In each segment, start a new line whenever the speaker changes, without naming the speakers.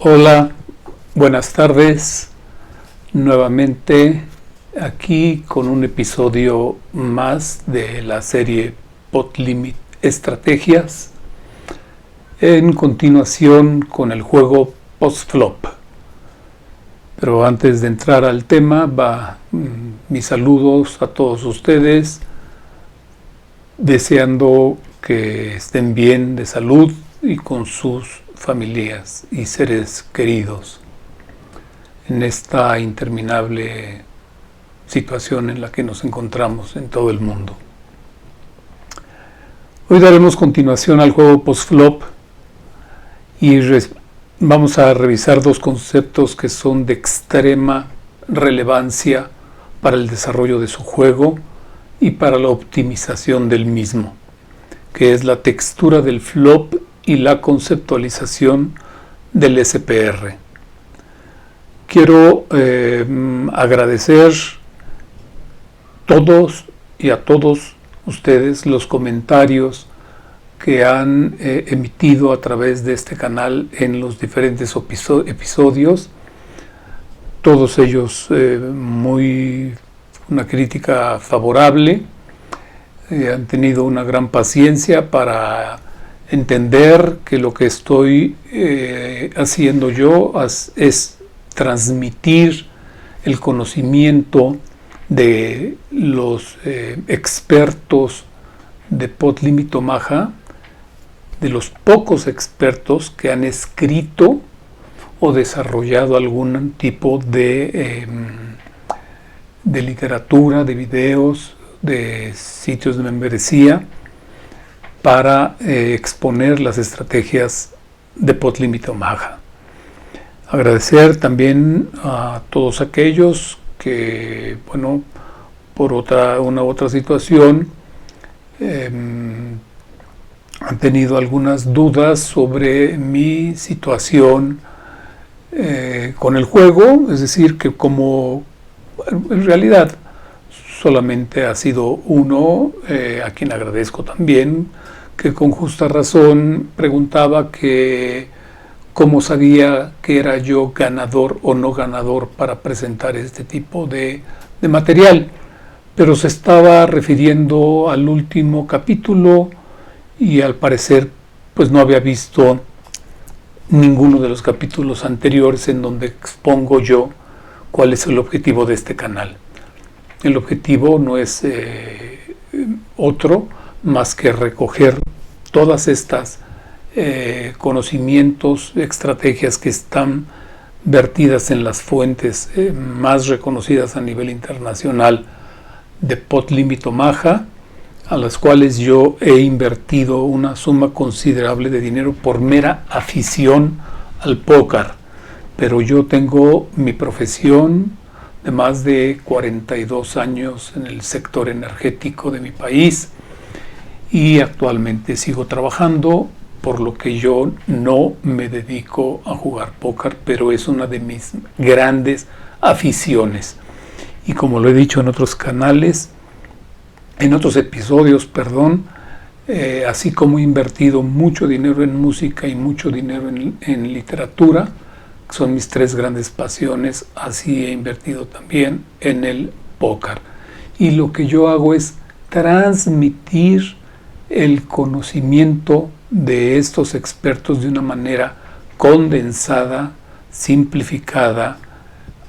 Hola, buenas tardes. Nuevamente aquí con un episodio más de la serie Podlimit Estrategias. En continuación con el juego Post-Flop. Pero antes de entrar al tema, mis saludos a todos ustedes, deseando que estén bien de salud y con sus familias y seres queridos en esta interminable situación en la que nos encontramos en todo el mundo. Hoy daremos continuación al juego Post-Flop y vamos a revisar dos conceptos que son de extrema relevancia para el desarrollo de su juego y para la optimización del mismo, que es la textura del flop y la conceptualización del SPR. Quiero agradecer a todos ustedes los comentarios que han emitido a través de este canal en los diferentes episodios, todos ellos una crítica favorable, han tenido una gran paciencia para entender que lo que estoy haciendo yo es transmitir el conocimiento de los expertos de Podlimit Omaha, de los pocos expertos que han escrito o desarrollado algún tipo de literatura, de videos, de sitios de membresía para exponer las estrategias de Podlimit Omaha. Agradecer también a todos aquellos que, por una u otra situación, han tenido algunas dudas sobre mi situación con el juego, es decir, que como en realidad solamente ha sido uno, a quien agradezco también, que con justa razón preguntaba que cómo sabía que era yo ganador o no ganador para presentar este tipo de material, pero se estaba refiriendo al último capítulo y al parecer pues no había visto ninguno de los capítulos anteriores en donde expongo yo cuál es el objetivo de este canal. El objetivo no es otro más que recoger todas estas conocimientos, estrategias que están vertidas en las fuentes más reconocidas a nivel internacional de Podlimit Omaha, a las cuales yo he invertido una suma considerable de dinero por mera afición al póker. Pero yo tengo mi profesión de más de 42 años en el sector energético de mi país y actualmente sigo trabajando, por lo que yo no me dedico a jugar póker, pero es una de mis grandes aficiones. Y como lo he dicho en otros canales, en otros episodios, así como he invertido mucho dinero en música y mucho dinero en literatura, que son mis tres grandes pasiones, así he invertido también en el póker. Y lo que yo hago es transmitir el conocimiento de estos expertos de una manera condensada, simplificada,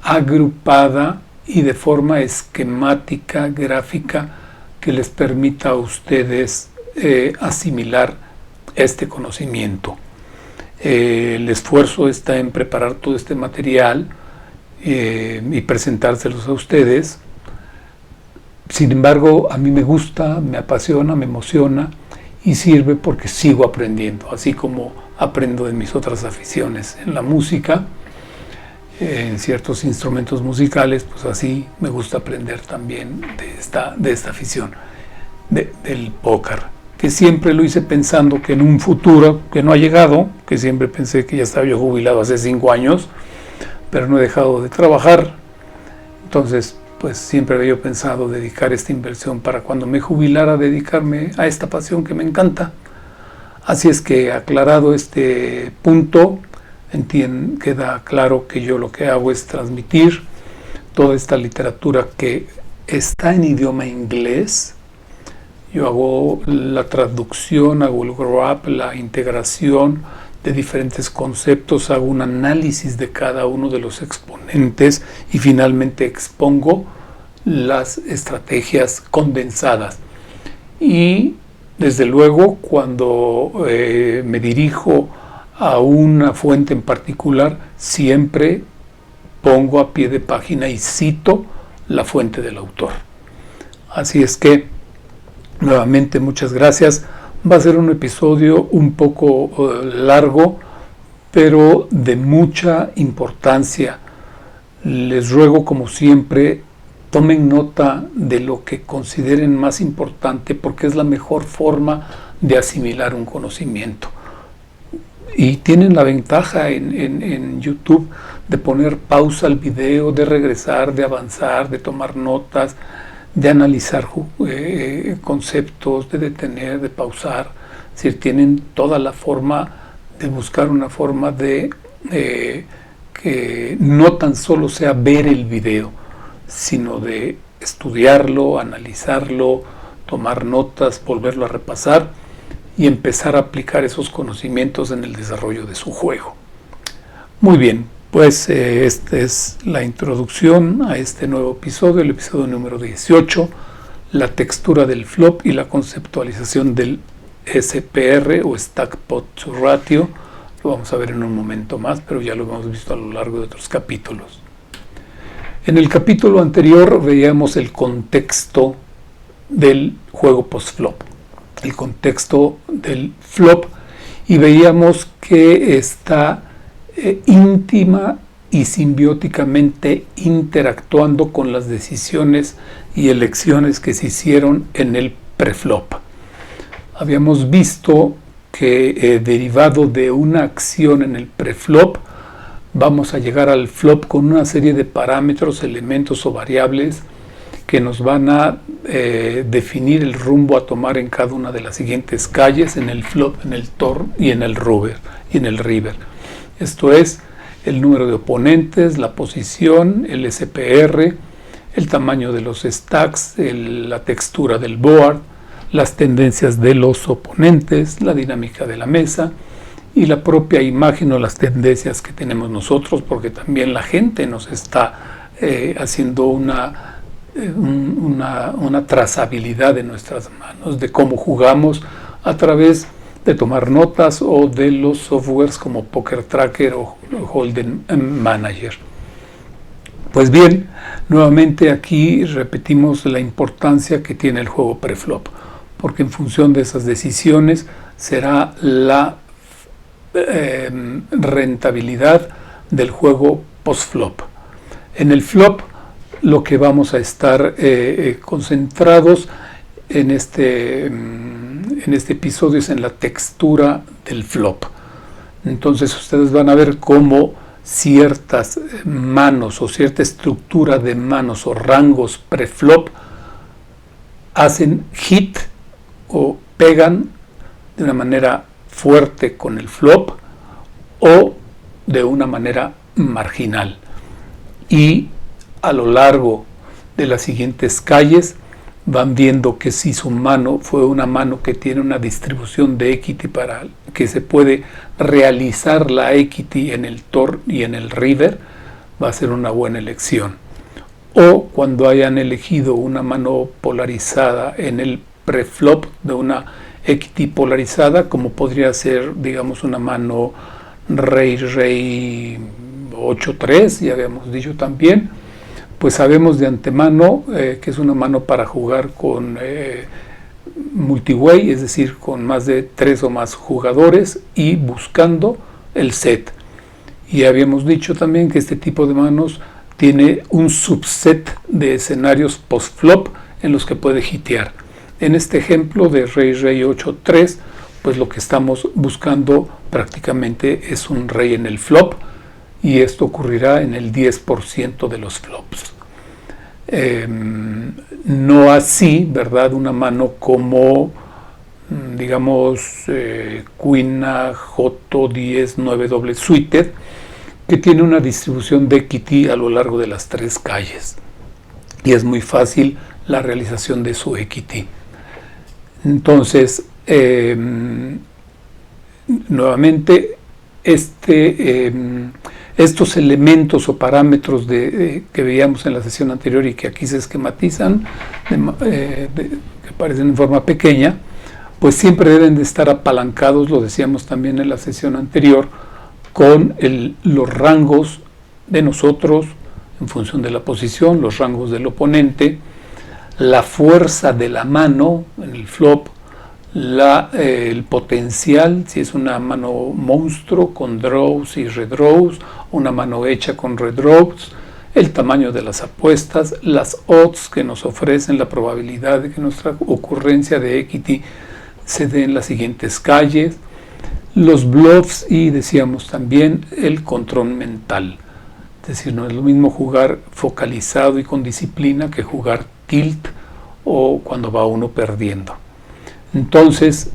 agrupada y de forma esquemática, gráfica, que les permita a ustedes asimilar este conocimiento. El esfuerzo está en preparar todo este material y presentárselos a ustedes. Sin embargo, a mí me gusta, me apasiona, me emociona y sirve porque sigo aprendiendo, así como aprendo en mis otras aficiones, en la música, en ciertos instrumentos musicales, pues así me gusta aprender también de esta afición del póker, que siempre lo hice pensando que en un futuro que no ha llegado, que siempre pensé que ya estaba yo jubilado hace 5 años, pero no he dejado de trabajar. Entonces, pues siempre había yo pensado dedicar esta inversión para cuando me jubilara, dedicarme a esta pasión que me encanta. Así es que, aclarado este punto, queda claro que yo lo que hago es transmitir toda esta literatura que está en idioma inglés. Yo hago la traducción, hago el wrap, la integración de diferentes conceptos, hago un análisis de cada uno de los exponentes y finalmente expongo las estrategias condensadas. Y desde luego, cuando me dirijo a una fuente en particular, siempre pongo a pie de página y cito la fuente del autor. Así es que, nuevamente, muchas gracias. Va a ser un episodio un poco largo, pero de mucha importancia. Les ruego, como siempre, tomen nota de lo que consideren más importante, porque es la mejor forma de asimilar un conocimiento. Y tienen la ventaja en YouTube de poner pausa al video, de regresar, de avanzar, de tomar notas, de analizar conceptos, de detener, de pausar. Es decir, tienen toda la forma de buscar una forma de que no tan solo sea ver el video, sino de estudiarlo, analizarlo, tomar notas, volverlo a repasar y empezar a aplicar esos conocimientos en el desarrollo de su juego. Muy bien, pues esta es la introducción a este nuevo episodio, el episodio número 18, la textura del flop y la conceptualización del SPR o Stack Pot to Ratio. Lo vamos a ver en un momento más, pero ya lo hemos visto a lo largo de otros capítulos. En el capítulo anterior veíamos el contexto del juego post-flop, el contexto del flop, y veíamos que está íntima y simbióticamente interactuando con las decisiones y elecciones que se hicieron en el preflop. Habíamos visto que derivado de una acción en el preflop, vamos a llegar al flop con una serie de parámetros, elementos o variables que nos van a definir el rumbo a tomar en cada una de las siguientes calles, en el flop, en el turn y en el river. Esto es el número de oponentes, la posición, el SPR, el tamaño de los stacks, la textura del board, las tendencias de los oponentes, la dinámica de la mesa y la propia imagen o las tendencias que tenemos nosotros, porque también la gente nos está haciendo una trazabilidad de nuestras manos, de cómo jugamos a través de tomar notas o de los softwares como Poker Tracker o Hold'em Manager. Pues bien, nuevamente aquí repetimos la importancia que tiene el juego preflop, porque en función de esas decisiones será la rentabilidad del juego post-flop. En el flop, lo que vamos a estar concentrados en este episodio es en la textura del flop. Entonces ustedes van a ver cómo ciertas manos o cierta estructura de manos o rangos preflop hacen hit o pegan de una manera fuerte con el flop o de una manera marginal. Y a lo largo de las siguientes calles van viendo que si su mano fue una mano que tiene una distribución de equity para que se puede realizar la equity en el turn y en el river, va a ser una buena elección. O cuando hayan elegido una mano polarizada en el preflop de una equity polarizada, como podría ser, digamos, una mano rey 8-3, ya habíamos dicho también, pues sabemos de antemano que es una mano para jugar con multiway, es decir, con más de 3 o más jugadores y buscando el set. Y habíamos dicho también que este tipo de manos tiene un subset de escenarios post-flop en los que puede hitear. En este ejemplo de rey 8-3, pues lo que estamos buscando prácticamente es un rey en el flop, y esto ocurrirá en el 10% de los flops. No así, ¿verdad? Una mano como, digamos, Queen J 10 9 doble suited, que tiene una distribución de equity a lo largo de las 3 calles y es muy fácil la realización de su equity. Entonces, nuevamente, estos elementos o parámetros que veíamos en la sesión anterior y que aquí se esquematizan, que aparecen en forma pequeña, pues siempre deben de estar apalancados, lo decíamos también en la sesión anterior, con los rangos de nosotros en función de la posición, los rangos del oponente, la fuerza de la mano en el flop, el potencial, si es una mano monstruo con draws y redraws, una mano hecha con redraws, el tamaño de las apuestas, las odds que nos ofrecen, la probabilidad de que nuestra ocurrencia de equity se dé en las siguientes calles, los bluffs y decíamos también el control mental. Es decir, no es lo mismo jugar focalizado y con disciplina que jugar tilt o cuando va uno perdiendo. Entonces,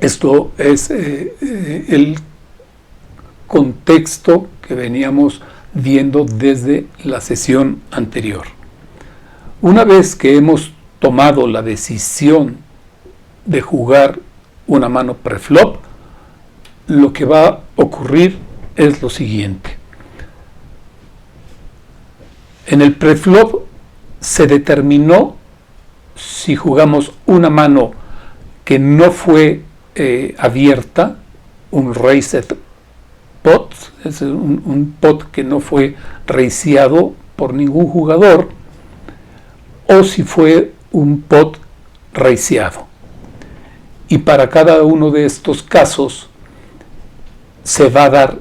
esto es el contexto que veníamos viendo desde la sesión anterior. Una vez que hemos tomado la decisión de jugar una mano preflop, lo que va a ocurrir es lo siguiente. En el preflop se determinó si jugamos una mano que no fue abierta, un raised pot, es un pot que no fue raceado por ningún jugador, o si fue un pot raceado. Y para cada uno de estos casos se va a dar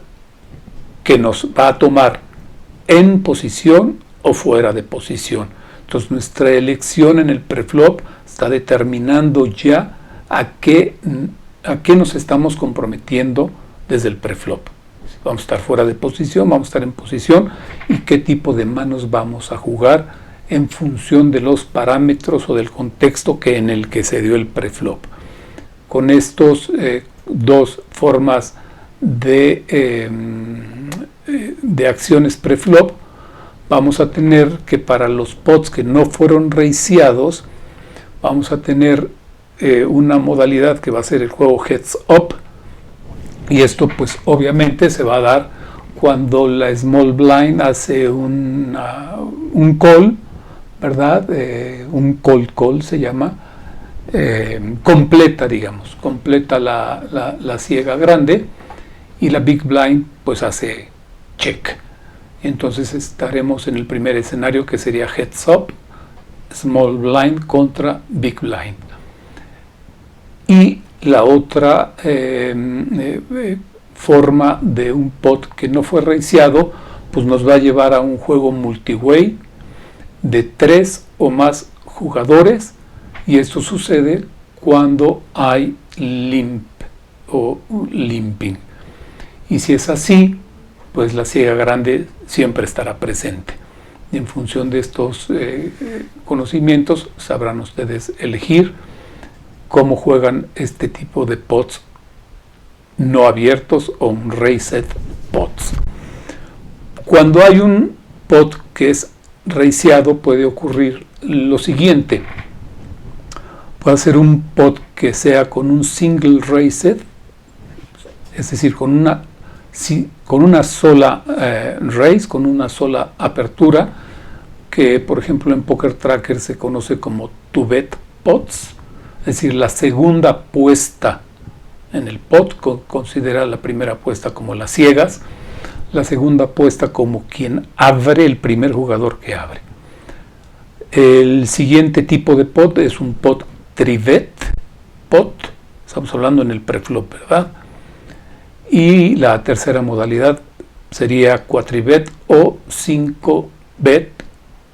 que nos va a tomar en posición o fuera de posición. Entonces nuestra elección en el preflop está determinando ya a qué nos estamos comprometiendo desde el preflop. Vamos a estar fuera de posición, vamos a estar en posición y qué tipo de manos vamos a jugar en función de los parámetros o del contexto en el que se dio el preflop. Con estos dos formas de acciones preflop, vamos a tener que para los pots que no fueron raceados, vamos a tener una modalidad que va a ser el juego heads up, y esto pues obviamente se va a dar cuando la small blind hace un call, ¿verdad? Un call se llama, completa la ciega grande, y la big blind pues hace check. Entonces estaremos en el primer escenario, que sería heads up, small blind contra big blind. Y la otra forma de un pot que no fue raceado, pues nos va a llevar a un juego multiway de 3 o más jugadores, y esto sucede cuando hay limp o limping. Y si es así, pues la ciega grande siempre estará presente. Y en función de estos conocimientos sabrán ustedes elegir cómo juegan este tipo de pots no abiertos o un raised pots. Cuando hay un pot que es raceado, puede ocurrir lo siguiente. Puede ser un pot que sea con un single raised, es decir, con una sola raise, con una sola apertura, que por ejemplo en Poker Tracker se conoce como to bet pots, es decir, la segunda apuesta en el pot, considera la primera apuesta como las ciegas, la segunda apuesta como quien abre, el primer jugador que abre. El siguiente tipo de pot es un pot trivet pot, estamos hablando en el preflop, ¿verdad? Y la tercera modalidad sería quadribet o 5-bet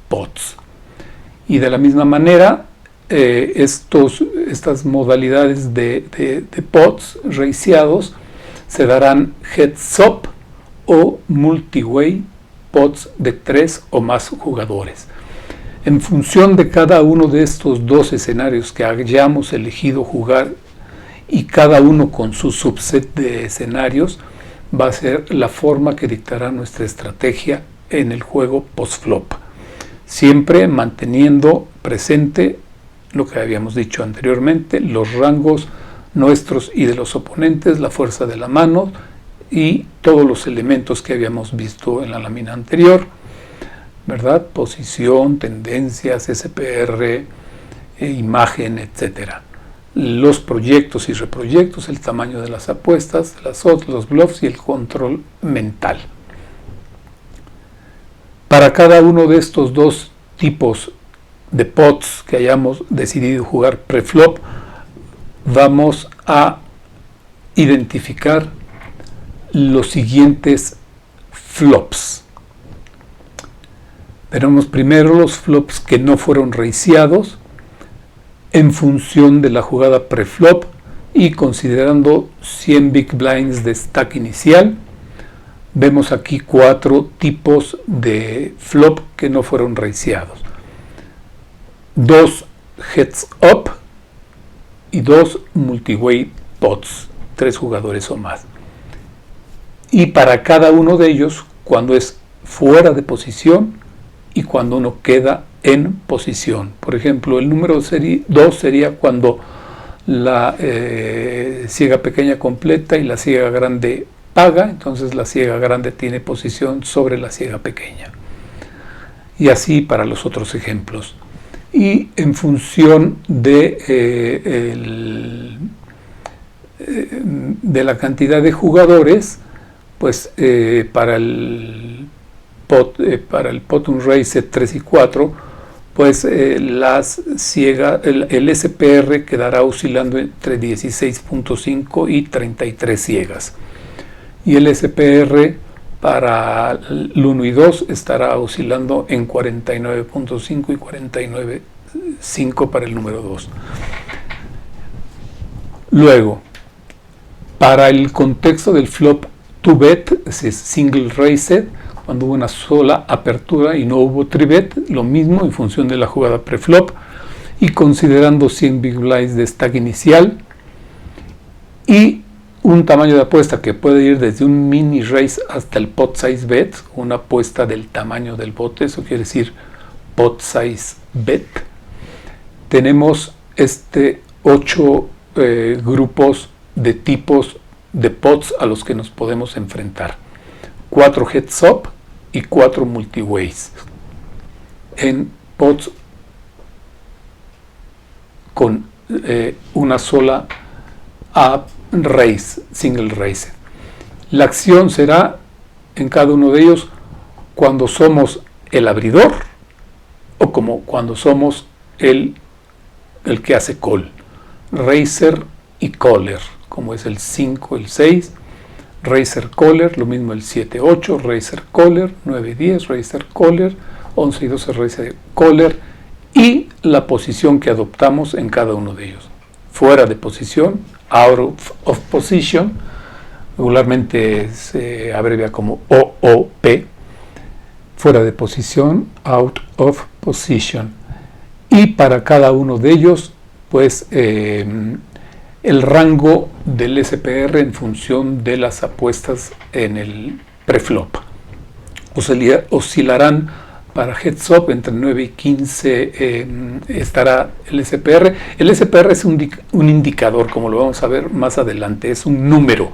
pots. Y de la misma manera, estas modalidades de pots raceados se darán heads up o multiway pots de 3 o más jugadores. En función de cada uno de estos dos escenarios que hayamos elegido jugar, y cada uno con su subset de escenarios, va a ser la forma que dictará nuestra estrategia en el juego post-flop, siempre manteniendo presente lo que habíamos dicho anteriormente, los rangos nuestros y de los oponentes, la fuerza de la mano y todos los elementos que habíamos visto en la lámina anterior, ¿verdad? Posición, tendencias, SPR, imagen, etcétera. Los proyectos y reproyectos, el tamaño de las apuestas, las odds, los bluffs y el control mental. Para cada uno de estos dos tipos de pots que hayamos decidido jugar preflop, vamos a identificar los siguientes flops. Tenemos primero los flops que no fueron raceados en función de la jugada preflop y considerando 100 big blinds de stack inicial. Vemos aquí 4 tipos de flop que no fueron raceados. 2 heads up y 2 multiway pots, 3 jugadores o más. Y para cada uno de ellos, cuando es fuera de posición y cuando uno queda en posición. Por ejemplo, el número 2 sería cuando la ciega pequeña completa y la ciega grande paga, entonces la ciega grande tiene posición sobre la ciega pequeña. Y así para los otros ejemplos. Y en función de la cantidad de jugadores, pues para el Potum Race 3 y 4, pues el SPR quedará oscilando entre 16.5 y 33 ciegas. Y el SPR para el 1 y 2 estará oscilando en 49.5 y 49.5 para el número 2. Luego, para el contexto del flop 2-bet, es single raised, cuando hubo una sola apertura y no hubo 3-bet, lo mismo en función de la jugada preflop y considerando 100 big blinds de stack inicial y un tamaño de apuesta que puede ir desde un mini raise hasta el pot size bet, una apuesta del tamaño del bote, eso quiere decir pot size bet. Tenemos 8 grupos de tipos de pots a los que nos podemos enfrentar. 4 heads up y 4 multiways. En pots con una sola raise, single raise. La acción será en cada uno de ellos cuando somos el abridor o como cuando somos el que hace call. Raiser y caller, como es el 5, el 6. Raiser caller, lo mismo el 7, 8. Raiser caller, 9, 10. Raiser caller, 11 y 12. Raiser caller. Y la posición que adoptamos en cada uno de ellos. Fuera de posición, out of position, regularmente se abrevia como OOP, fuera de posición, out of position. Y para cada uno de ellos, pues el rango del SPR en función de las apuestas en el preflop. Oscilarán para heads up entre 9 y 15 estará el SPR. El SPR es un indicador, como lo vamos a ver más adelante, es un número,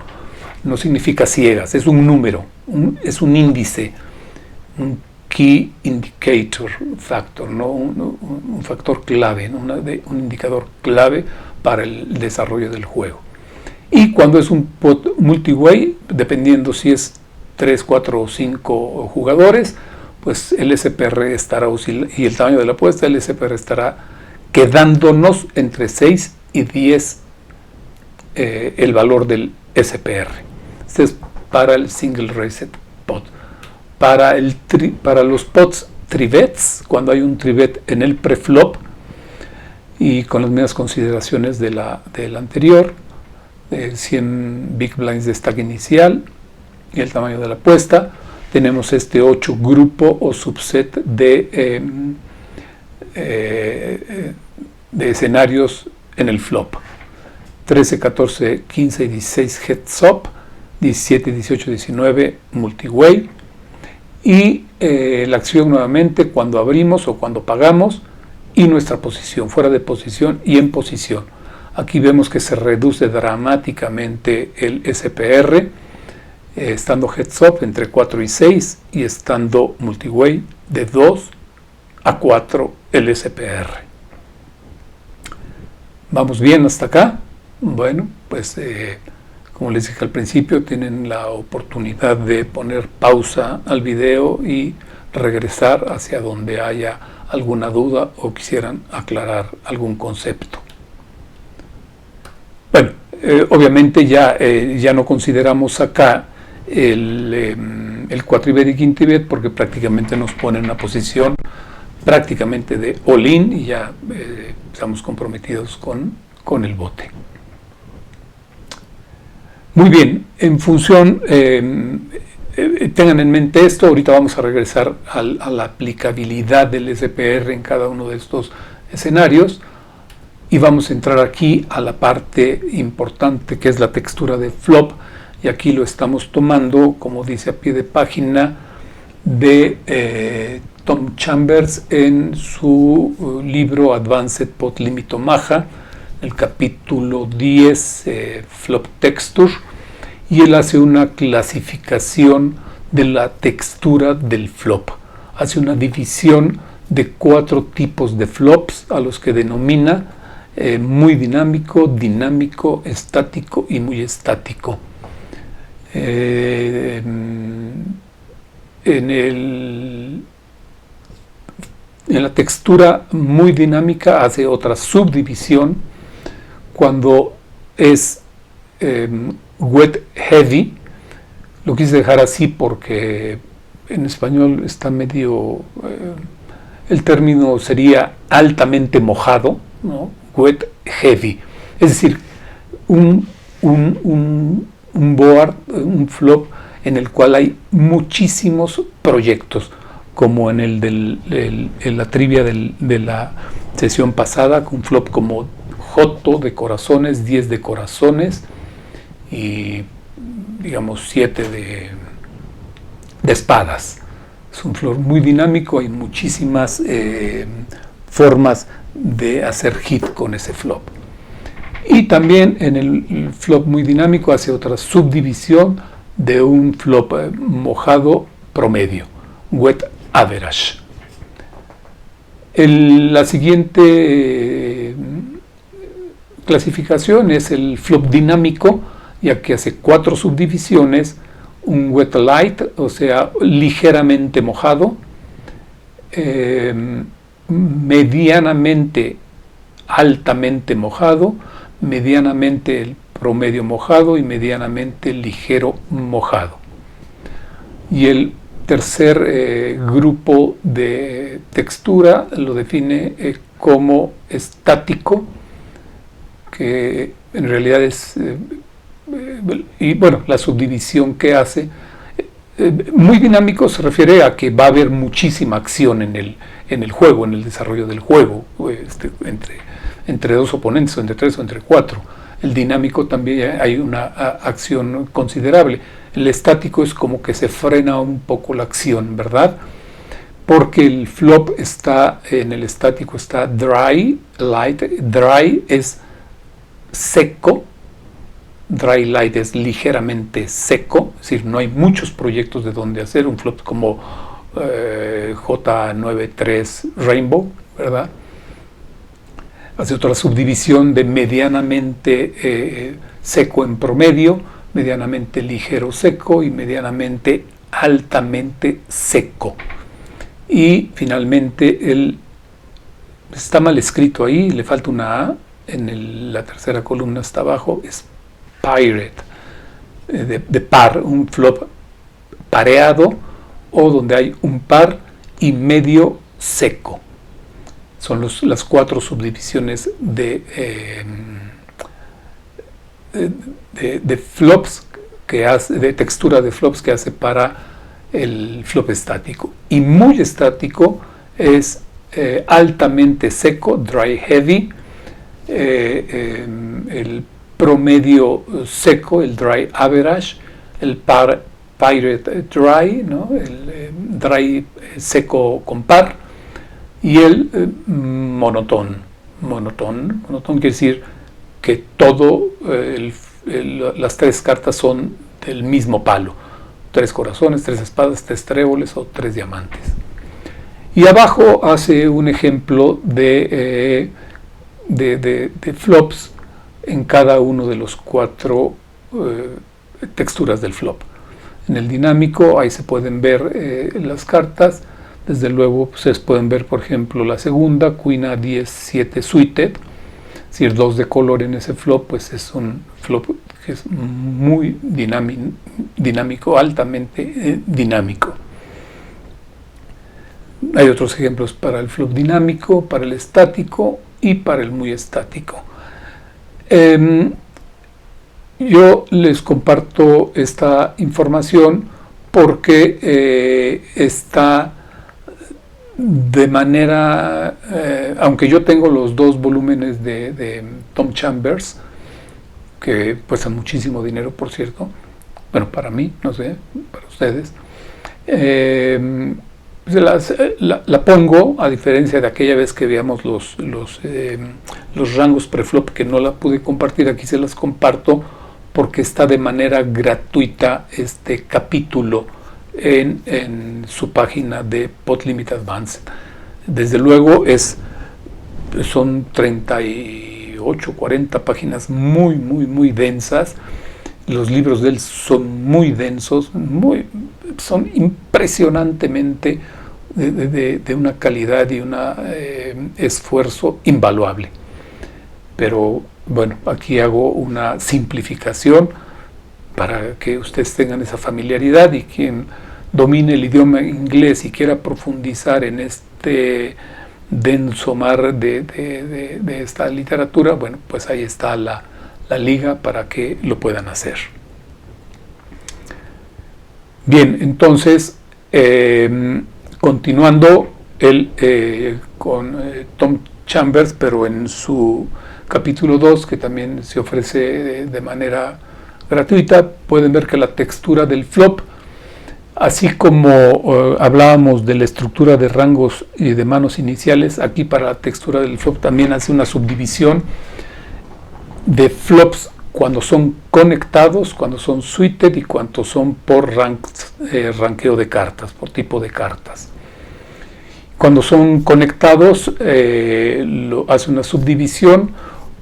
no significa ciegas, es un número, es un índice, un key indicator factor, ¿no? un factor clave, ¿no? un indicador clave para el desarrollo del juego. Y cuando es un pot multiway, dependiendo si es 3, 4 o 5 jugadores, pues el SPR estará oscilando, y el tamaño de la apuesta, el SPR estará quedándonos entre 6 y 10 el valor del SPR. Este es para el single raised pot. Para los pots tribets, cuando hay un tribet en el preflop y con las mismas consideraciones de la anterior, 100 big blinds de stack inicial y el tamaño de la apuesta, tenemos este 8 grupo o subset de escenarios en el flop. 13, 14, 15 y 16 heads up 17, 18, 19 multiway, y la acción nuevamente cuando abrimos o cuando pagamos, y nuestra posición, fuera de posición y en posición. Aquí vemos que se reduce dramáticamente el SPR, estando heads up entre 4 y 6 y estando multiway de 2 a 4 el SPR. ¿Vamos bien hasta acá? Bueno, pues como les dije al principio, tienen la oportunidad de poner pausa al video y regresar hacia donde haya alguna duda o quisieran aclarar algún concepto. Bueno, obviamente ya no consideramos acá el Quadrivet y Quintivet porque prácticamente nos pone en una posición prácticamente de all-in y ya estamos comprometidos con el bote. Muy bien, en función, tengan en mente esto, ahorita vamos a regresar a la aplicabilidad del SPR en cada uno de estos escenarios y vamos a entrar aquí a la parte importante que es la textura de flop, y aquí lo estamos tomando, como dice a pie de página, de Tom Chambers en su libro Advanced Pot Limit Omaha, el capítulo 10, Flop Texture, y él hace una clasificación de la textura del flop. Hace una división de 4 tipos de flops a los que denomina muy dinámico, dinámico, estático y muy estático. En la textura muy dinámica hace otra subdivisión cuando es wet heavy. Lo quise dejar así porque en español está medio el término sería altamente mojado, ¿no? Wet heavy, es decir, un board, un flop en el cual hay muchísimos proyectos, como en la trivia de la sesión pasada, con un flop como Joto de corazones, 10 de corazones y digamos 7 de espadas. Es un flop muy dinámico, hay muchísimas formas de hacer hit con ese flop. Y también en el flop muy dinámico hace otra subdivisión de un flop mojado promedio, wet average. La siguiente clasificación es el flop dinámico, ya que hace 4 subdivisiones: un wet light, o sea, ligeramente mojado, medianamente altamente mojado, medianamente el promedio mojado y medianamente ligero mojado. Y el tercer grupo de textura lo define como estático, que en realidad es y bueno, la subdivisión que hace muy dinámico se refiere a que va a haber muchísima acción en el juego, en el desarrollo del juego, entre 2 oponentes, o entre 3 o entre 4. El dinámico también hay una acción considerable. El estático es como que se frena un poco la acción, ¿verdad? Porque el flop en el estático está dry, light. Dry es seco, dry light es ligeramente seco, es decir, no hay muchos proyectos de donde hacer un flop como J93 Rainbow, ¿verdad? Hace otra subdivisión de medianamente seco en promedio, medianamente ligero seco y medianamente altamente seco. Y finalmente está mal escrito ahí, le falta una A, la tercera columna está abajo, es pirate, de par, un flop pareado o donde hay un par y medio seco. Son las 4 subdivisiones de flops que hace, de textura de flops que hace para el flop estático. Y muy estático es altamente seco, dry heavy, el promedio seco, el dry average, el Pirate Dry, ¿no? El dry seco con par, y el monotón. Monotón quiere decir que todo, las tres cartas son del mismo palo. 3 corazones, 3 espadas, 3 tréboles o 3 diamantes. Y abajo hace un ejemplo de flops en cada uno de los 4 texturas del flop. En el dinámico ahí se pueden ver las cartas. Desde luego ustedes pueden ver, por ejemplo, la segunda, Queen A10 7 Suited. Es decir, 2 de color en ese flop, pues es un flop que es muy dinámico, altamente dinámico. Hay otros ejemplos para el flop dinámico, para el estático y para el muy estático. Yo les comparto esta información porque está de manera, aunque yo tengo los 2 volúmenes de Tom Chambers, que cuestan muchísimo dinero, por cierto, bueno, para mí, no sé, para ustedes, la pongo, a diferencia de aquella vez que veíamos los rangos preflop, que no la pude compartir, aquí se las comparto porque está de manera gratuita este capítulo en su página de Pot Limit Advanced. Desde luego son 38, 40 páginas muy densas. Los libros de él son muy densos, son impresionantemente de una calidad y un esfuerzo invaluable. Pero bueno, aquí hago una simplificación para que ustedes tengan esa familiaridad, y quien domine el idioma inglés y quiera profundizar en este denso mar de esta literatura, bueno, pues ahí está la liga para que lo puedan hacer. Bien, entonces, continuando con Tom Chambers, pero en su capítulo 2, que también se ofrece de manera gratuita, pueden ver que la textura del flop, así como hablábamos de la estructura de rangos y de manos iniciales, aquí para la textura del flop también hace una subdivisión de flops cuando son conectados, cuando son suited y cuando son por ranqueo de cartas, por tipo de cartas. Cuando son conectados, hace una subdivisión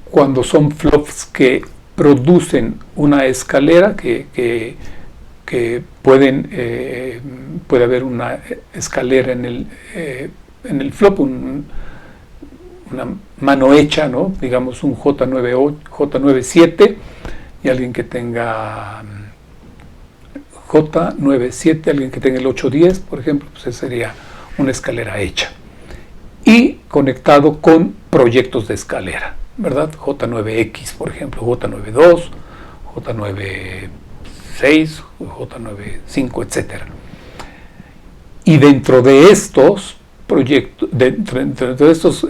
cuando son flops que producen una escalera, que puede haber una escalera en el flop, una mano hecha, ¿no? Digamos un J97, y alguien que tenga J97, alguien que tenga el 810, por ejemplo, pues esa sería una escalera hecha. Y conectado con proyectos de escalera, ¿verdad? J9X, por ejemplo, J92, J96, J95, etc. Y dentro de estos proyectos, dentro de estos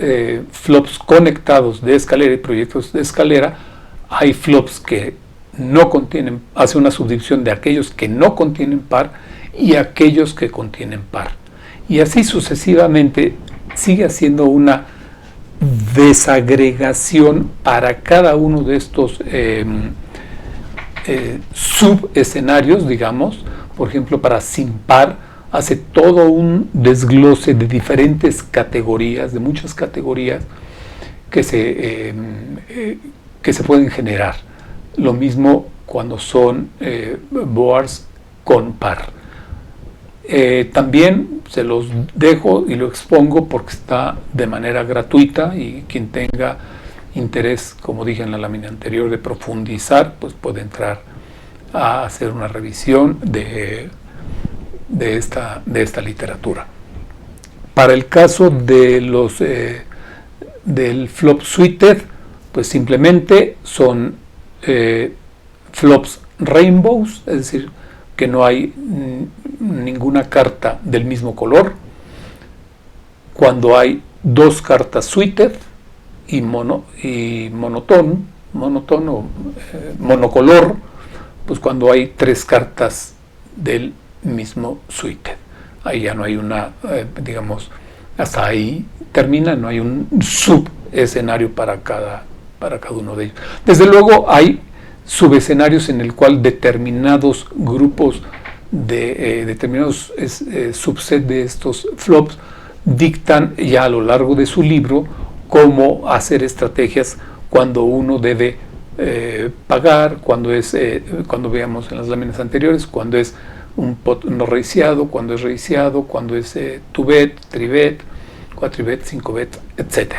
flops conectados de escalera y proyectos de escalera, hay flops que no contienen, hace una subdivisión de aquellos que no contienen par y aquellos que contienen par. Y así sucesivamente sigue haciendo una desagregación para cada uno de estos subescenarios, digamos. Por ejemplo, para sin par hace todo un desglose de diferentes categorías, de muchas categorías que se pueden generar. Lo mismo cuando son boards con par. También se los dejo y lo expongo porque está de manera gratuita, y quien tenga interés, como dije en la lámina anterior, de profundizar, pues puede entrar a hacer una revisión de esta literatura. Para el caso de del flop suited, pues simplemente son flops rainbows, es decir, que no hay ninguna carta del mismo color. Cuando hay 2 cartas suited y monocolor, pues cuando hay 3 cartas del mismo suited. Ahí ya no hay una, digamos, hasta ahí termina, no hay un subescenario para cada uno de ellos. Desde luego hay subescenarios en el cual determinados grupos de determinados subset de estos flops dictan ya a lo largo de su libro cómo hacer estrategias cuando uno debe pagar, cuando veamos en las láminas anteriores, cuando es un pot no raiciado, cuando es raiciado, cuando es 2bet, 3bet, 4bet, 5bet, etc.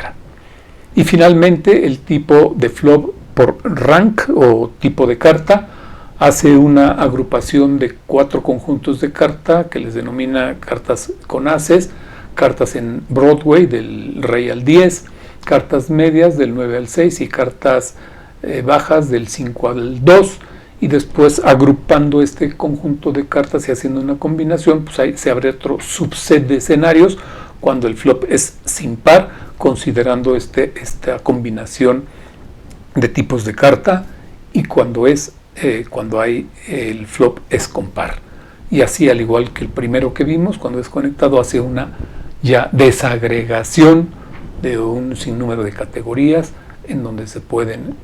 Y finalmente el tipo de flop por rank o tipo de carta hace una agrupación de 4 conjuntos de carta que les denomina cartas con ases, cartas en Broadway del rey al 10, cartas medias del 9 al 6 y cartas bajas del 5 al 2, y después agrupando este conjunto de cartas y haciendo una combinación, pues ahí se abre otro subset de escenarios cuando el flop es sin par, considerando esta combinación de tipos de carta, y cuando hay el flop es con par. Y así, al igual que el primero que vimos, cuando es conectado hace una ya desagregación de un sinnúmero de categorías en donde se pueden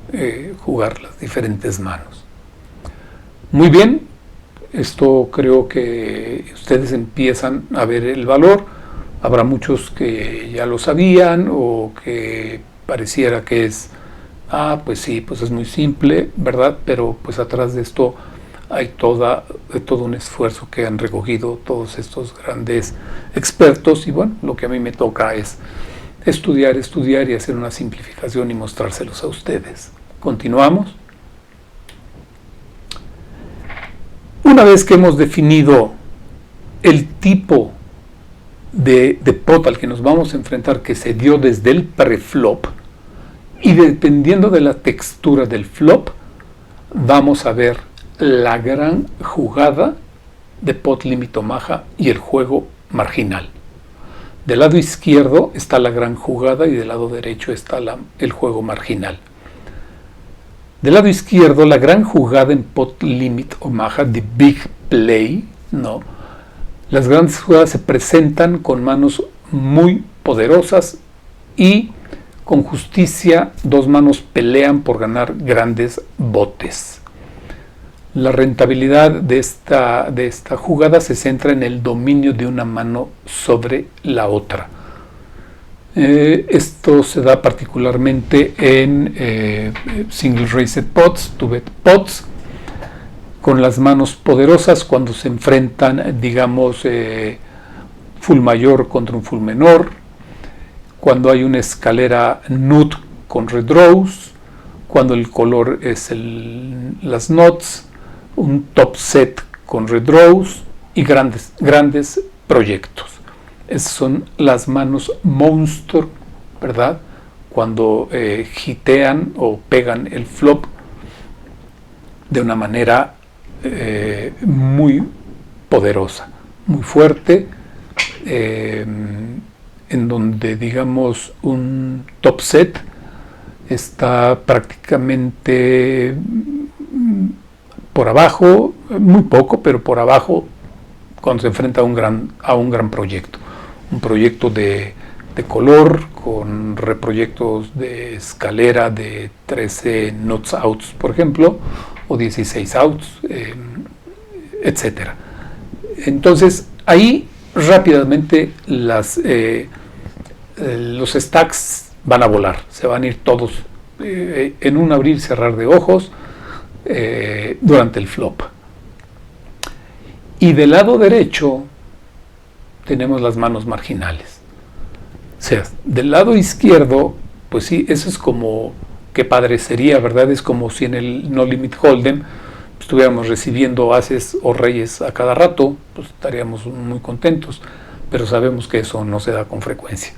jugar las diferentes manos. Muy bien, esto creo que ustedes empiezan a ver el valor. Habrá muchos que ya lo sabían o que pareciera que es, pues sí, pues es muy simple, ¿verdad? Pero pues atrás de esto hay todo un esfuerzo que han recogido todos estos grandes expertos, y bueno, lo que a mí me toca es estudiar y hacer una simplificación y mostrárselos a ustedes. Continuamos. Una vez que hemos definido el tipo de pot al que nos vamos a enfrentar, que se dio desde el preflop, y dependiendo de la textura del flop, vamos a ver la gran jugada de pot límite Omaha y el juego marginal. Del lado izquierdo está la gran jugada y del lado derecho está el juego marginal. Del lado izquierdo, la gran jugada en pot limit Omaha, the big play, ¿no? Las grandes jugadas se presentan con manos muy poderosas y con justicia 2 manos pelean por ganar grandes botes. La rentabilidad de esta jugada se centra en el dominio de una mano sobre la otra. Esto se da particularmente en single raised pots, 2bet pots, con las manos poderosas cuando se enfrentan, digamos, full mayor contra un full menor, cuando hay una escalera nut con redraws, cuando el color es las nuts, un top set con redraws y grandes proyectos. Esas son las manos monster, ¿verdad? Cuando hitean o pegan el flop de una manera muy poderosa, muy fuerte, en donde, digamos, un top set está prácticamente por abajo, muy poco, pero por abajo, cuando se enfrenta a un gran proyecto. Un proyecto de color con reproyectos de escalera de 13 nuts outs, por ejemplo, o 16 outs, etc. Entonces, ahí rápidamente los stacks van a volar, se van a ir todos en un abrir y cerrar de ojos durante el flop. Y del lado derecho tenemos las manos marginales. O sea, del lado izquierdo, pues sí, eso es como, qué padre sería, ¿verdad? Es como si en el No Limit Hold'em estuviéramos recibiendo ases o reyes a cada rato, pues estaríamos muy contentos, pero sabemos que eso no se da con frecuencia.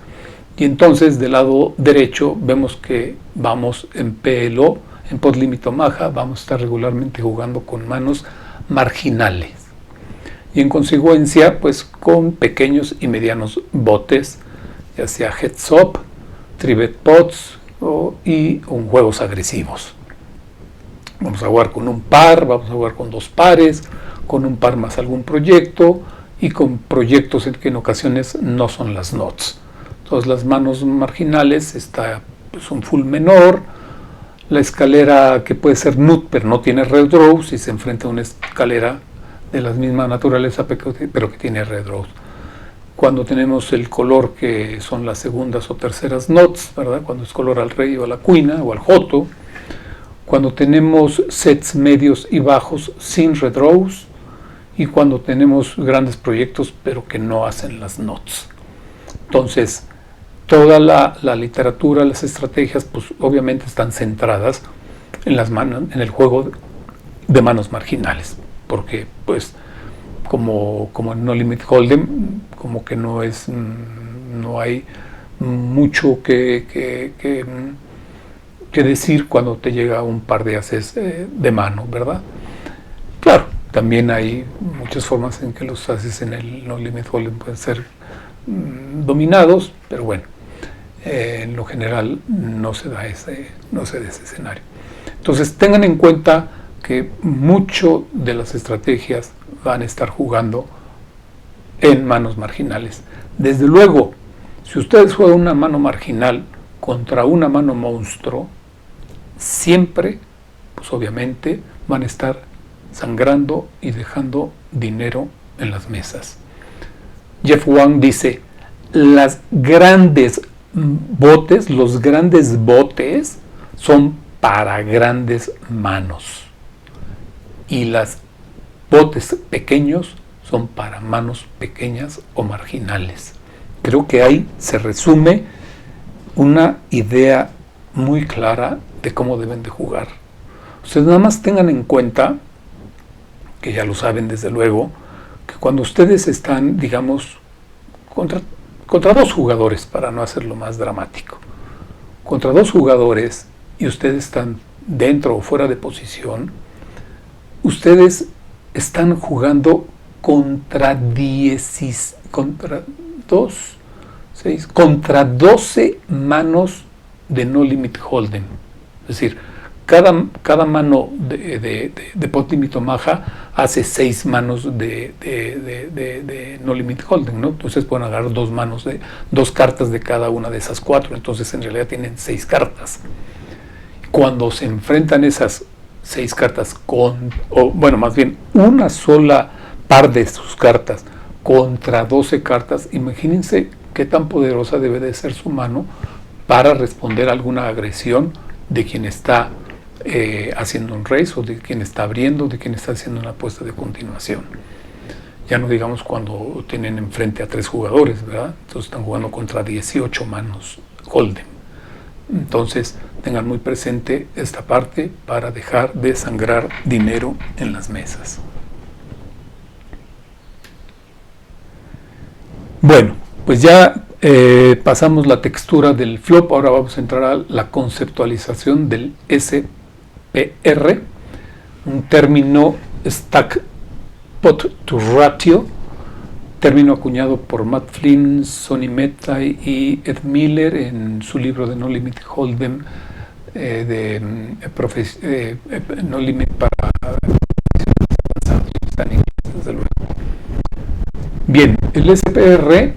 Y entonces del lado derecho vemos que vamos en PLO, en pot límite Omaha, vamos a estar regularmente jugando con manos marginales. Y en consecuencia, pues con pequeños y medianos botes, ya sea heads up, 3bet pots y juegos agresivos. Vamos a jugar con un par, vamos a jugar con dos pares, con un par más algún proyecto y con proyectos que en ocasiones no son las nots. Entonces las manos marginales está pues, un full menor, la escalera que puede ser nut pero no tiene red row si se enfrenta a una escalera de la misma naturaleza pero que tiene red row. Cuando tenemos el color que son las segundas o terceras nots, ¿verdad? Cuando es color al rey o a la cuina o al joto, cuando tenemos sets medios y bajos sin red rows y cuando tenemos grandes proyectos pero que no hacen las nots. Entonces, toda la literatura, las estrategias, pues obviamente están centradas en las manos, en el juego de manos marginales, porque pues como en No Limit Hold'em, como que no hay mucho que decir cuando te llega un par de ases de mano, ¿verdad? Claro, también hay muchas formas en que los ases en el No Limit Hold'em pueden ser dominados, pero bueno, en lo general no se da ese escenario. Entonces tengan en cuenta que mucho de las estrategias van a estar jugando en manos marginales. Desde luego, si ustedes juegan una mano marginal contra una mano monstruo, siempre, pues obviamente, van a estar sangrando y dejando dinero en las mesas. Jeff Wang dice, los grandes botes son para grandes manos y los botes pequeños son para manos pequeñas o marginales. Creo que ahí se resume una idea muy clara de cómo deben de jugar. Ustedes nada más tengan en cuenta, que ya lo saben desde luego, que cuando ustedes están, digamos, contra dos jugadores, para no hacerlo más dramático, contra dos jugadores y ustedes están dentro o fuera de posición, ustedes están jugando contra 12 manos de No Limit Hold'em. Es decir, cada mano de Pot Limit Omaha hace 6 manos de No Limit Hold'em, ¿no? Entonces pueden agarrar dos cartas de cada una de esas 4, entonces en realidad tienen 6 cartas. Cuando se enfrentan esas 6 cartas más bien una sola par de sus cartas contra 12 cartas, imagínense qué tan poderosa debe de ser su mano para responder a alguna agresión de quien está haciendo un raise o de quien está abriendo, de quien está haciendo una apuesta de continuación. Ya no digamos cuando tienen enfrente a 3 jugadores, ¿verdad? Entonces están jugando contra 18 manos Hold'em. Entonces tengan muy presente esta parte para dejar de sangrar dinero en las mesas. Bueno, pues ya pasamos la textura del flop, ahora vamos a entrar a la conceptualización del SPR, un término Stack Pot to Ratio, término acuñado por Matt Flynn, Sonny Mehta y Ed Miller en su libro de No Limit Hold'em, No Limit para avanzados, está en inglés, desde luego. Bien, el SPR,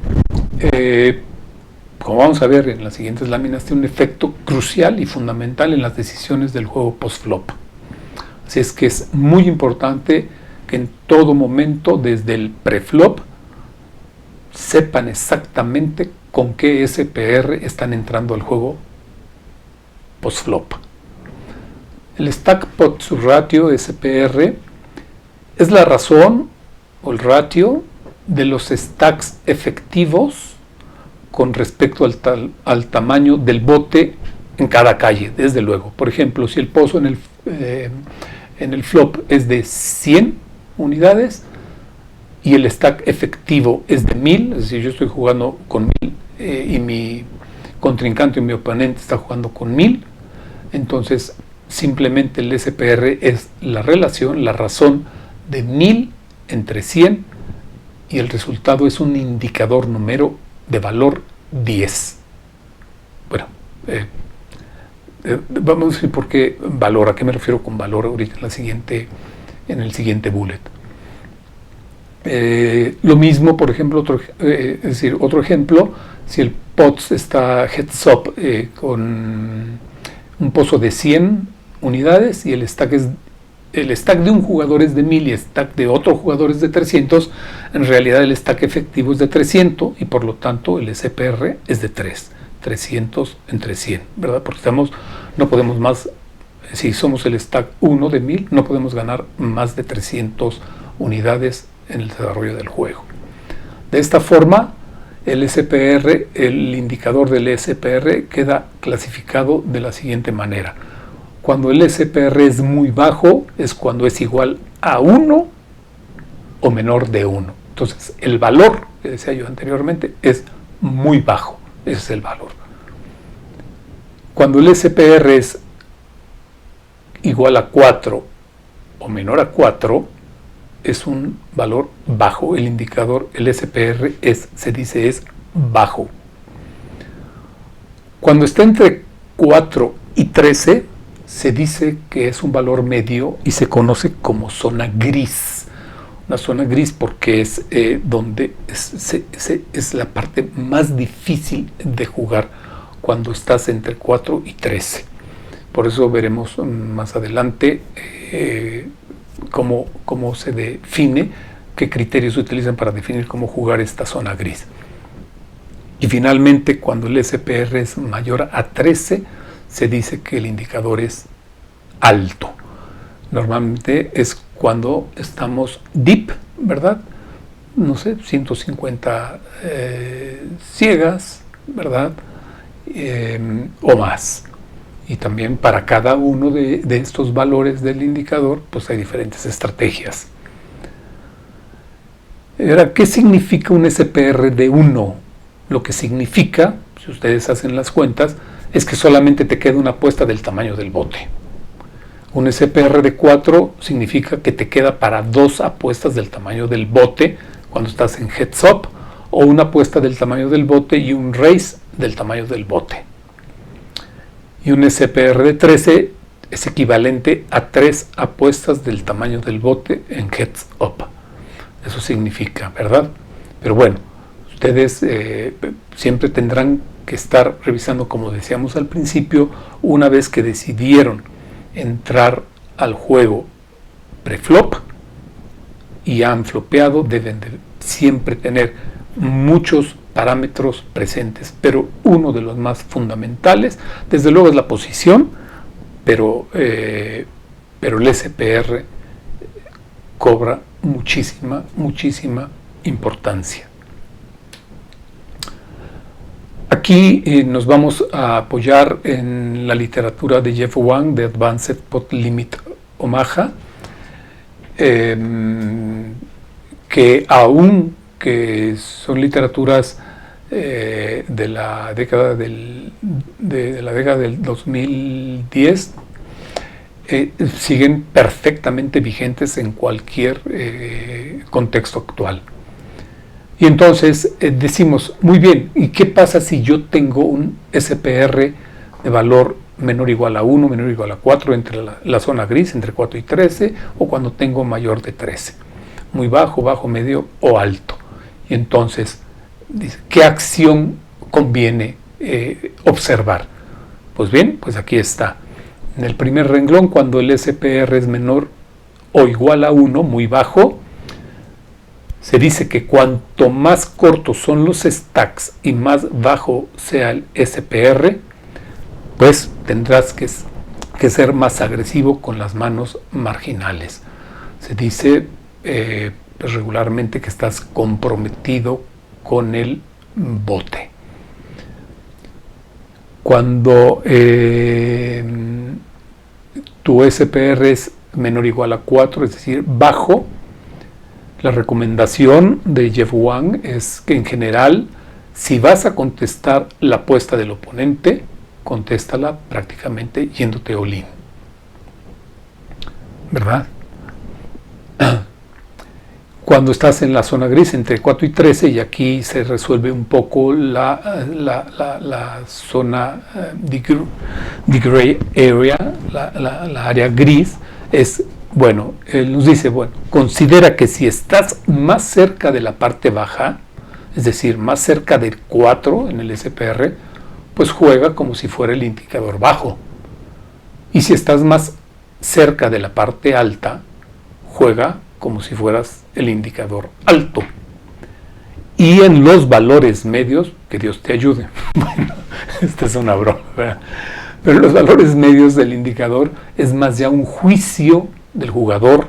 como vamos a ver en las siguientes láminas, tiene un efecto crucial y fundamental en las decisiones del juego post-flop. Así es que es muy importante que en todo momento, desde el pre-flop, sepan exactamente con qué SPR están entrando al juego post-flop. El Stack Pot to Ratio, SPR, es la razón o el ratio de los stacks efectivos con respecto al tamaño del bote en cada calle, desde luego. Por ejemplo, si el pozo en el flop es de 100 unidades y el stack efectivo es de 1000, es decir, yo estoy jugando con 1000 y mi contrincante o mi oponente está jugando con 1000, entonces simplemente el SPR es la relación, la razón de 1000 entre 100 y el resultado es un indicador número de valor 10. Bueno, Vamos a decir por qué valor, a qué me refiero con valor ahorita en el siguiente bullet. Lo mismo, por ejemplo, es decir, otro ejemplo, si el POTS está heads up con un pozo de 100 unidades y el stack de un jugador es de 1000 y el stack de otro jugador es de 300, en realidad el stack efectivo es de 300 y por lo tanto el SPR es de 300 entre 100, ¿verdad? Porque no podemos más, si somos el stack 1 de 1000, no podemos ganar más de 300 unidades en el desarrollo del juego. De esta forma, el SPR, el indicador del SPR queda clasificado de la siguiente manera. Cuando el SPR es muy bajo, es cuando es igual a 1 o menor de 1. Entonces, el valor que decía yo anteriormente es muy bajo. Ese es el valor. Cuando el SPR es igual a 4 o menor a 4, es un valor bajo. El indicador, el SPR, se dice es bajo. Cuando está entre 4 y 13, se dice que es un valor medio y se conoce como zona gris. Una zona gris porque es donde es la parte más difícil de jugar cuando estás entre 4 y 13. Por eso veremos más adelante cómo se define, qué criterios se utilizan para definir cómo jugar esta zona gris. Y finalmente, cuando el SPR es mayor a 13, se dice que el indicador es alto. Normalmente es cuando estamos deep, ¿verdad? No sé, 150 ciegas, ¿verdad? O más. Y también para cada uno de estos valores del indicador, pues hay diferentes estrategias. Ahora, ¿qué significa un SPR de 1? Lo que significa, si ustedes hacen las cuentas, es que solamente te queda una apuesta del tamaño del bote. Un SPR de 4 significa que te queda para 2 apuestas del tamaño del bote cuando estás en heads up, o una apuesta del tamaño del bote y un raise del tamaño del bote. Y un SPR de 13 es equivalente a 3 apuestas del tamaño del bote en heads up. Eso significa, ¿verdad? Pero bueno, ustedes siempre tendrán que estar revisando, como decíamos al principio, una vez que decidieron entrar al juego preflop y han flopeado, deben de siempre tener muchos parámetros presentes, pero uno de los más fundamentales, desde luego, es la posición, pero el SPR cobra muchísima importancia. Aquí nos vamos a apoyar en la literatura de Jeff Wang, de Advanced Pot Limit Omaha, que aún que son literaturas de la década del 2010, siguen perfectamente vigentes en cualquier contexto actual. Y entonces decimos, muy bien, ¿y qué pasa si yo tengo un SPR de valor menor o igual a 1, menor o igual a 4, entre la zona gris, entre 4 y 13, o cuando tengo mayor de 13? Muy bajo, bajo, medio o alto. Y entonces, ¿qué acción conviene observar? Pues bien, pues aquí está. En el primer renglón, cuando el SPR es menor o igual a 1, muy bajo, se dice que cuanto más cortos son los stacks y más bajo sea el SPR, pues tendrás que ser más agresivo con las manos marginales. Se dice pues regularmente que estás comprometido con el bote. Cuando tu SPR es menor o igual a 4, es decir, bajo, la recomendación de Jeff Wang es que en general, si vas a contestar la apuesta del oponente, contéstala prácticamente yéndote all-in, ¿verdad? Cuando estás en la zona gris entre 4 y 13, y aquí se resuelve un poco la zona the gray area, la área gris, es, bueno, él nos dice, bueno, considera que si estás más cerca de la parte baja, es decir, más cerca del 4 en el SPR, pues juega como si fuera el indicador bajo. Y si estás más cerca de la parte alta, juega como si fueras el indicador alto. Y en los valores medios, que Dios te ayude. Bueno, esta es una broma, ¿verdad? Pero los valores medios del indicador es más ya un juicio del jugador,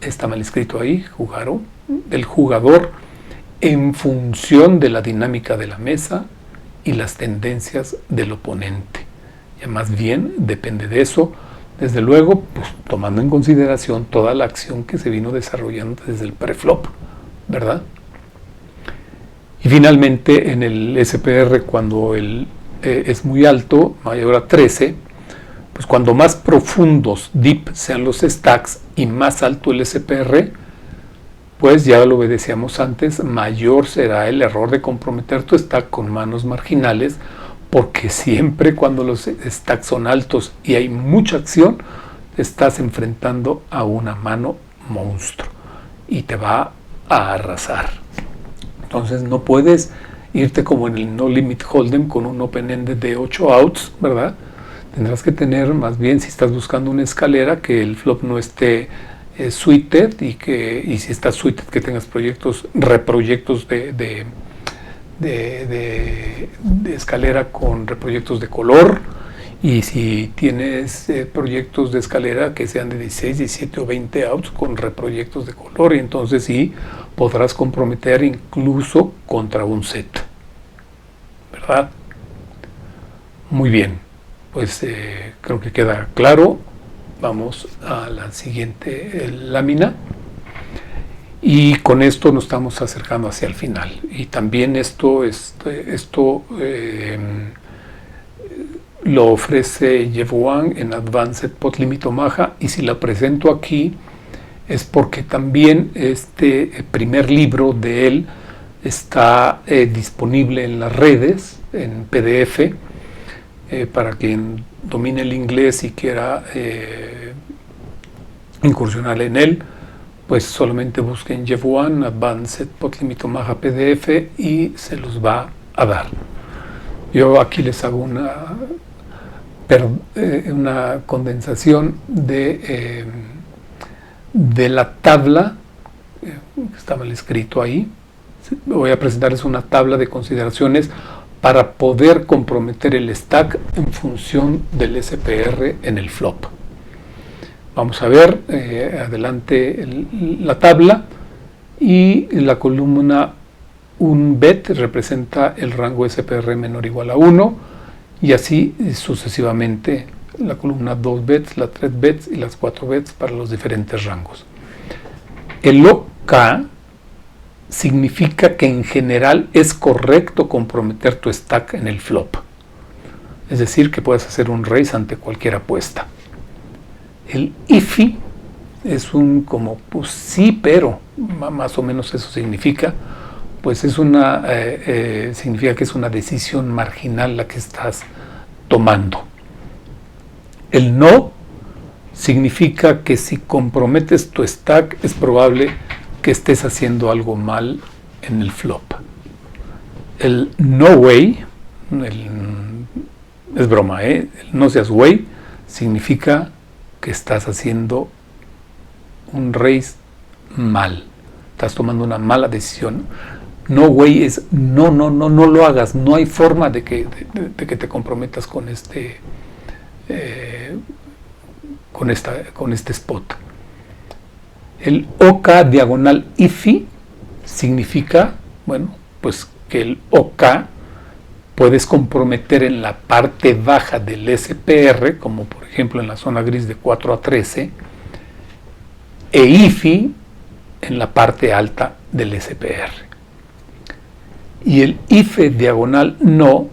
está mal escrito ahí, del jugador en función de la dinámica de la mesa y las tendencias del oponente. Ya más bien depende de eso. Desde luego, pues, tomando en consideración toda la acción que se vino desarrollando desde el preflop, ¿verdad? Y finalmente, en el SPR, cuando es muy alto, mayor a 13, pues cuando más profundos, deep, sean los stacks y más alto el SPR, pues ya lo decíamos antes, mayor será el error de comprometer tu stack con manos marginales, porque siempre cuando los stacks son altos y hay mucha acción, te estás enfrentando a una mano monstruo y te va a arrasar. Entonces no puedes irte como en el No Limit Hold'em con un open-ended de 8 outs, ¿verdad? Tendrás que tener, más bien, si estás buscando una escalera, que el flop no esté suited, y si estás suited, que tengas reproyectos de escalera con reproyectos de color, y si tienes proyectos de escalera que sean de 16, 17 o 20 outs con reproyectos de color, y entonces sí podrás comprometer incluso contra un set, ¿verdad? Muy bien, pues creo que queda claro. Vamos a la siguiente lámina. Y con esto nos estamos acercando hacia el final. Y también esto lo ofrece Jeff Wang en Advanced Pot Limit Omaha. Y si la presento aquí es porque también este primer libro de él está disponible en las redes, en PDF, para quien domine el inglés y quiera incursionar en él. Pues solamente busquen Jeff Wang, Advanced Pot Limit Omaha PDF, y se los va a dar. Yo aquí les hago una condensación de la tabla, que está mal escrito ahí. Voy a presentarles una tabla de consideraciones para poder comprometer el stack en función del SPR en el flop. Vamos a ver adelante la tabla, y la columna un bet representa el rango SPR menor o igual a 1, y así sucesivamente la columna 2 bets, las 3 bets y las 4 bets para los diferentes rangos. El OK significa que en general es correcto comprometer tu stack en el flop, es decir, que puedes hacer un raise ante cualquier apuesta. El IFI es un como, pues sí, pero más o menos eso significa, pues es significa que es una decisión marginal la que estás tomando. El no significa que si comprometes tu stack es probable que estés haciendo algo mal en el flop. El no way, es broma, el no seas way, significa que estás haciendo un raise mal, estás tomando una mala decisión. No way es no lo hagas, no hay forma de que te comprometas con este spot. El OK diagonal IFI significa, bueno, pues que el OK puedes comprometer en la parte baja del SPR, como por ejemplo en la zona gris de 4 a 13, e IFI en la parte alta del SPR. Y el IFE diagonal no,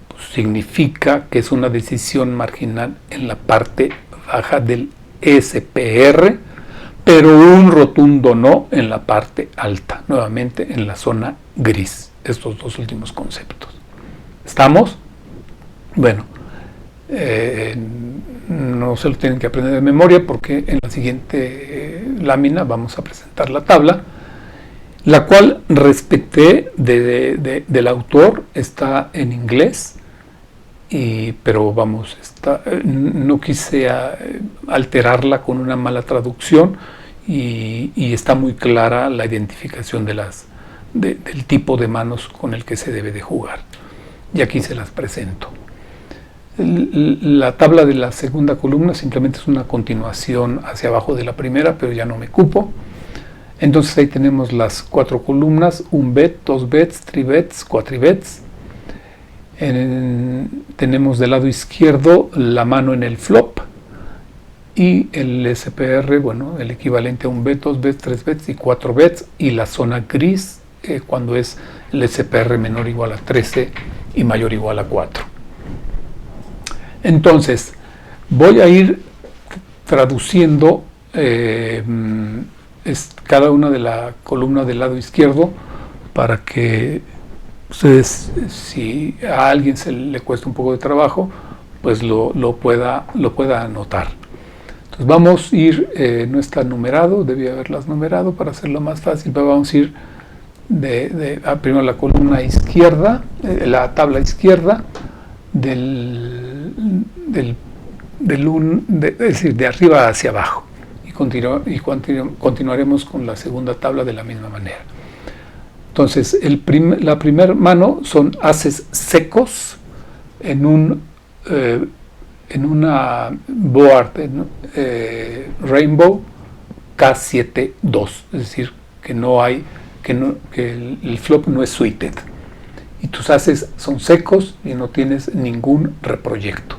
pues, significa que es una decisión marginal en la parte baja del SPR, pero un rotundo no en la parte alta, nuevamente en la zona gris. Estos dos últimos conceptos. ¿Estamos? Bueno, no se lo tienen que aprender de memoria porque en la siguiente lámina vamos a presentar la tabla, la cual respecté del autor, está en inglés, pero vamos, no quise alterarla con una mala traducción y está muy clara la identificación del tipo de manos con el que se debe de jugar. Y aquí se las presento. La tabla de la segunda columna simplemente es una continuación hacia abajo de la primera, pero ya no me cupo. Entonces ahí tenemos las 4 columnas, 1 bet, 2 bets, 3 bets, 4 bets. Tenemos del lado izquierdo la mano en el flop y el SPR, bueno, el equivalente a 1 bet, 2 bets, 3 bets y 4 bets, y la zona gris cuando es el SPR menor o igual a 13 y mayor o igual a 4. Entonces, voy a ir traduciendo cada una de la columna del lado izquierdo para que ustedes, si a alguien se le cuesta un poco de trabajo, pues lo pueda anotar. Entonces vamos a ir, no está numerado, debía haberlas numerado para hacerlo más fácil, pero vamos a ir primero la columna izquierda, la tabla izquierda, es decir, de arriba hacia abajo, y continuaremos con la segunda tabla de la misma manera. Entonces, la primera mano son ases secos en una board Rainbow K7-2, es decir, que el flop no es suited. Y tus ases son secos y no tienes ningún reproyecto.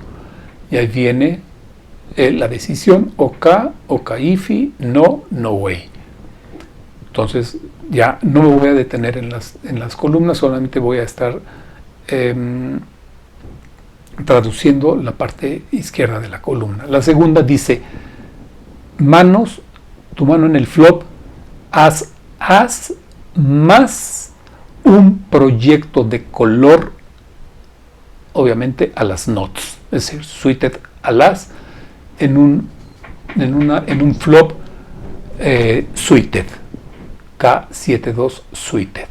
Y ahí viene la decisión OK IFI, no way. Entonces ya no me voy a detener en las columnas, solamente voy a estar traduciendo la parte izquierda de la columna. La segunda dice, tu mano en el flop, haz más un proyecto de color, obviamente a las nuts, es decir, suited a las en un flop suited, K7-2 suited.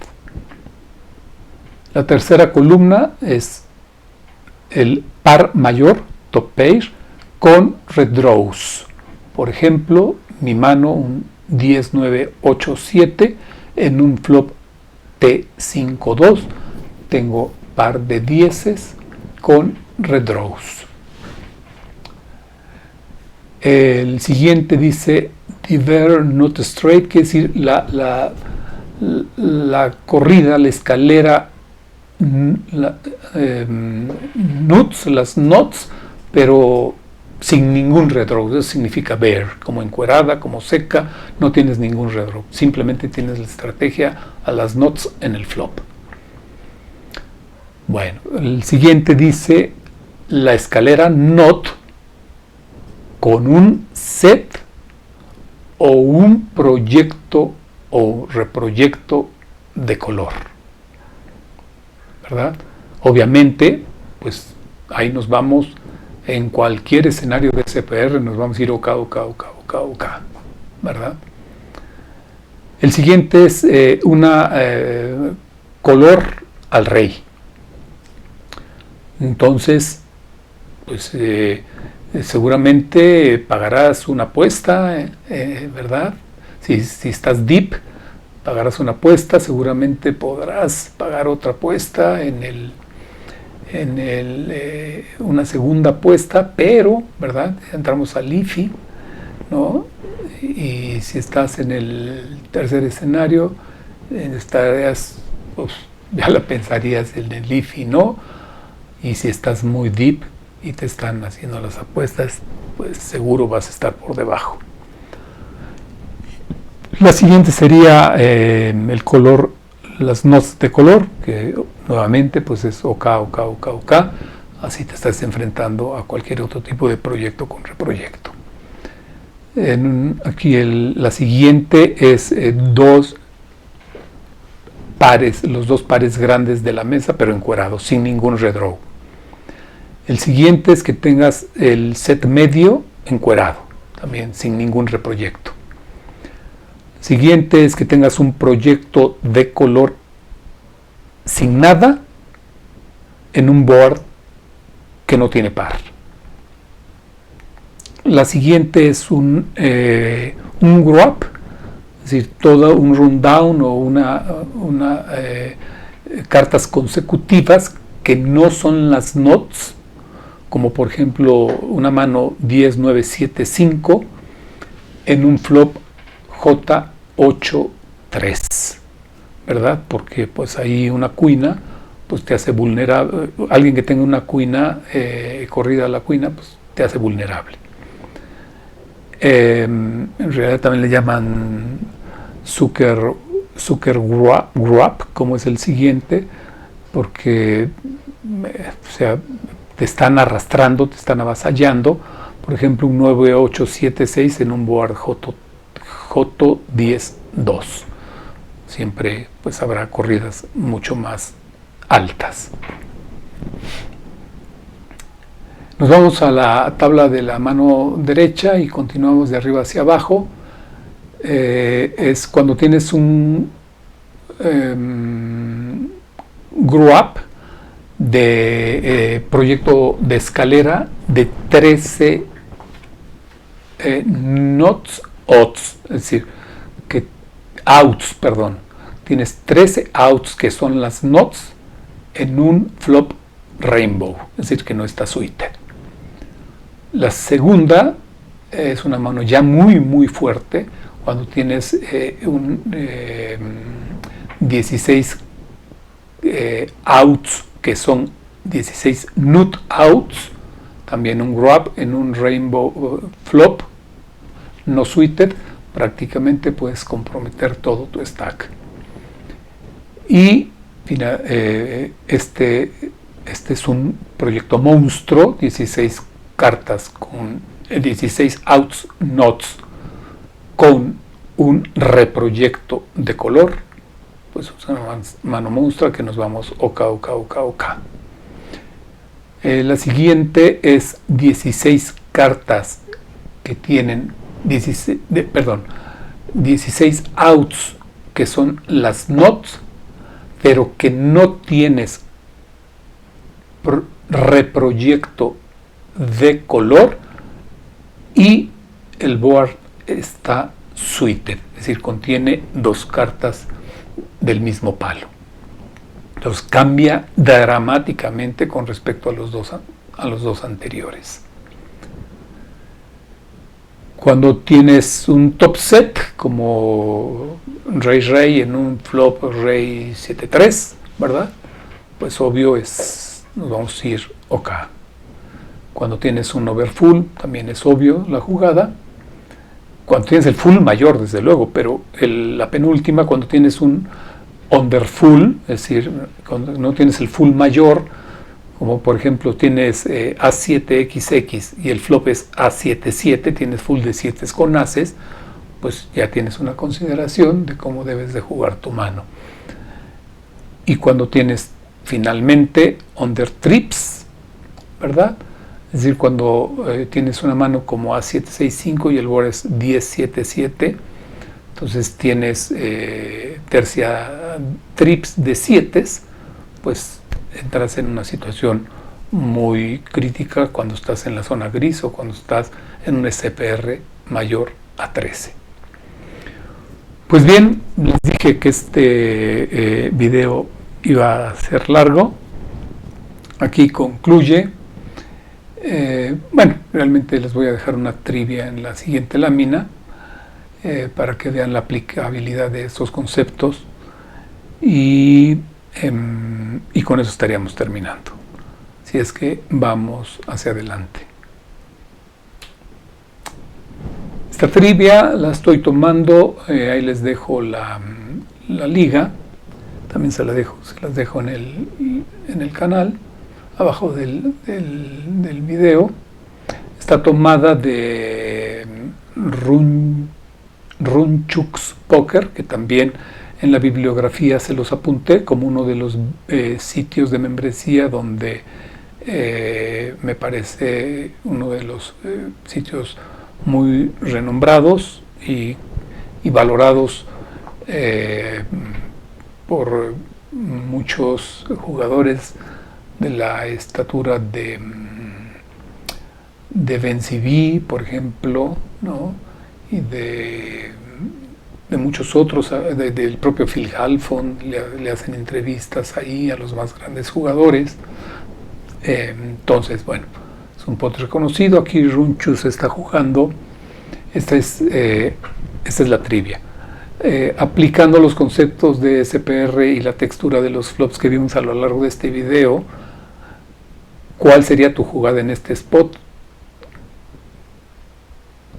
La tercera columna es el par mayor, top pair, con redraws. Por ejemplo, mi mano, un 10-9-8-7 en un flop T5-2, tengo par de dieces con redraws. El siguiente dice diver not straight, que es decir, la corrida, la escalera, las nuts, pero sin ningún redraw. Eso significa bare, como encuerada, como seca, no tienes ningún redraw, simplemente tienes la estrategia a las nuts en el flop. Bueno, el siguiente dice la escalera not con un set o un proyecto o reproyecto de color, ¿verdad? Obviamente, pues ahí nos vamos, en cualquier escenario de SPR nos vamos a ir OK, ¿verdad? El siguiente es color al rey. Entonces, pues seguramente pagarás una apuesta, ¿verdad? Si estás deep, pagarás una apuesta, seguramente podrás pagar otra apuesta una segunda apuesta, pero, ¿verdad? Entramos al IFI, ¿no? Y si estás en el tercer escenario, estarías, pues, ya la pensarías en el IFI, ¿no? Y si estás muy deep y te están haciendo las apuestas, pues seguro vas a estar por debajo. La siguiente sería el color, las notas de color, que nuevamente pues es OK, así te estás enfrentando a cualquier otro tipo de proyecto con reproyecto. Aquí la siguiente es dos pares, los dos pares grandes de la mesa, pero encuerados, sin ningún redraw. El siguiente es que tengas el set medio encuerado, también sin ningún reproyecto. Siguiente es que tengas un proyecto de color sin nada en un board que no tiene par. La siguiente es un grab, es decir, todo un rundown o cartas consecutivas que no son las knots, como por ejemplo una mano 10, 9, 7, 5 en un flop J8, 3, ¿verdad? Porque pues ahí una cuina pues te hace vulnerable. Alguien que tenga una cuina corrida a la cuina pues te hace vulnerable. En realidad también le llaman Zucker Grab, como es el siguiente, porque o sea, te están arrastrando, te están avasallando. Por ejemplo, un 9, 8, 7, 6 en un board J10, 2. Siempre pues habrá corridas mucho más altas. Nos vamos a la tabla de la mano derecha y continuamos de arriba hacia abajo. Es cuando tienes un grow up de proyecto de escalera de 13 knots outs, es decir, que outs, perdón. Tienes 13 outs que son las knots en un flop rainbow, es decir, que no está suited. La segunda es una mano ya muy fuerte, cuando tienes 16 outs que son 16 nut outs, también un grab en un rainbow flop no suited, prácticamente puedes comprometer todo tu stack. Y este es un proyecto monstruo, 16 cartas con 16 outs knots con un reproyecto de color, pues es una mano monstrua que nos vamos OK. La siguiente es 16 cartas que tienen 16 outs que son las knots, pero que no tienes reproyecto de color y el board está suited, es decir, contiene dos cartas del mismo palo. Entonces cambia dramáticamente con respecto a los dos anteriores. Cuando tienes un top set como rey en un flop rey 7-3, ¿verdad? Pues obvio nos vamos a ir OK. Cuando tienes un overfull también es obvio la jugada. Cuando tienes el full mayor, desde luego, pero la penúltima, cuando tienes un underfull, es decir, cuando no tienes el full mayor, como por ejemplo tienes A7XX y el flop es A7-7, tienes full de 7 con ases, pues ya tienes una consideración de cómo debes de jugar tu mano. Y cuando tienes finalmente under trips, ¿verdad? Es decir, cuando tienes una mano como A7-6-5 y el board es 10-7-7, entonces tienes tercia trips de 7, pues entras en una situación muy crítica cuando estás en la zona gris o cuando estás en un SPR mayor a 13. Pues bien, les dije que este video iba a ser largo. Aquí concluye. Bueno, realmente les voy a dejar una trivia en la siguiente lámina para que vean la aplicabilidad de esos conceptos y con eso estaríamos terminando. Así es que vamos hacia adelante. Esta trivia la estoy tomando, ahí les dejo la liga, también se las dejo en el canal, abajo del video. Está tomada de Runchuks Poker, que también en la bibliografía se los apunté como uno de los sitios de membresía donde me parece uno de los sitios muy renombrados y valorados por muchos jugadores de la estatura de Venciví, por ejemplo, ¿no? Y de muchos otros, del propio Phil Halfon, le hacen entrevistas ahí a los más grandes jugadores. Entonces, bueno, es un pot reconocido. Aquí Runchus está jugando. Esta es la trivia. Aplicando los conceptos de SPR y la textura de los flops que vimos a lo largo de este video, ¿cuál sería tu jugada en este spot?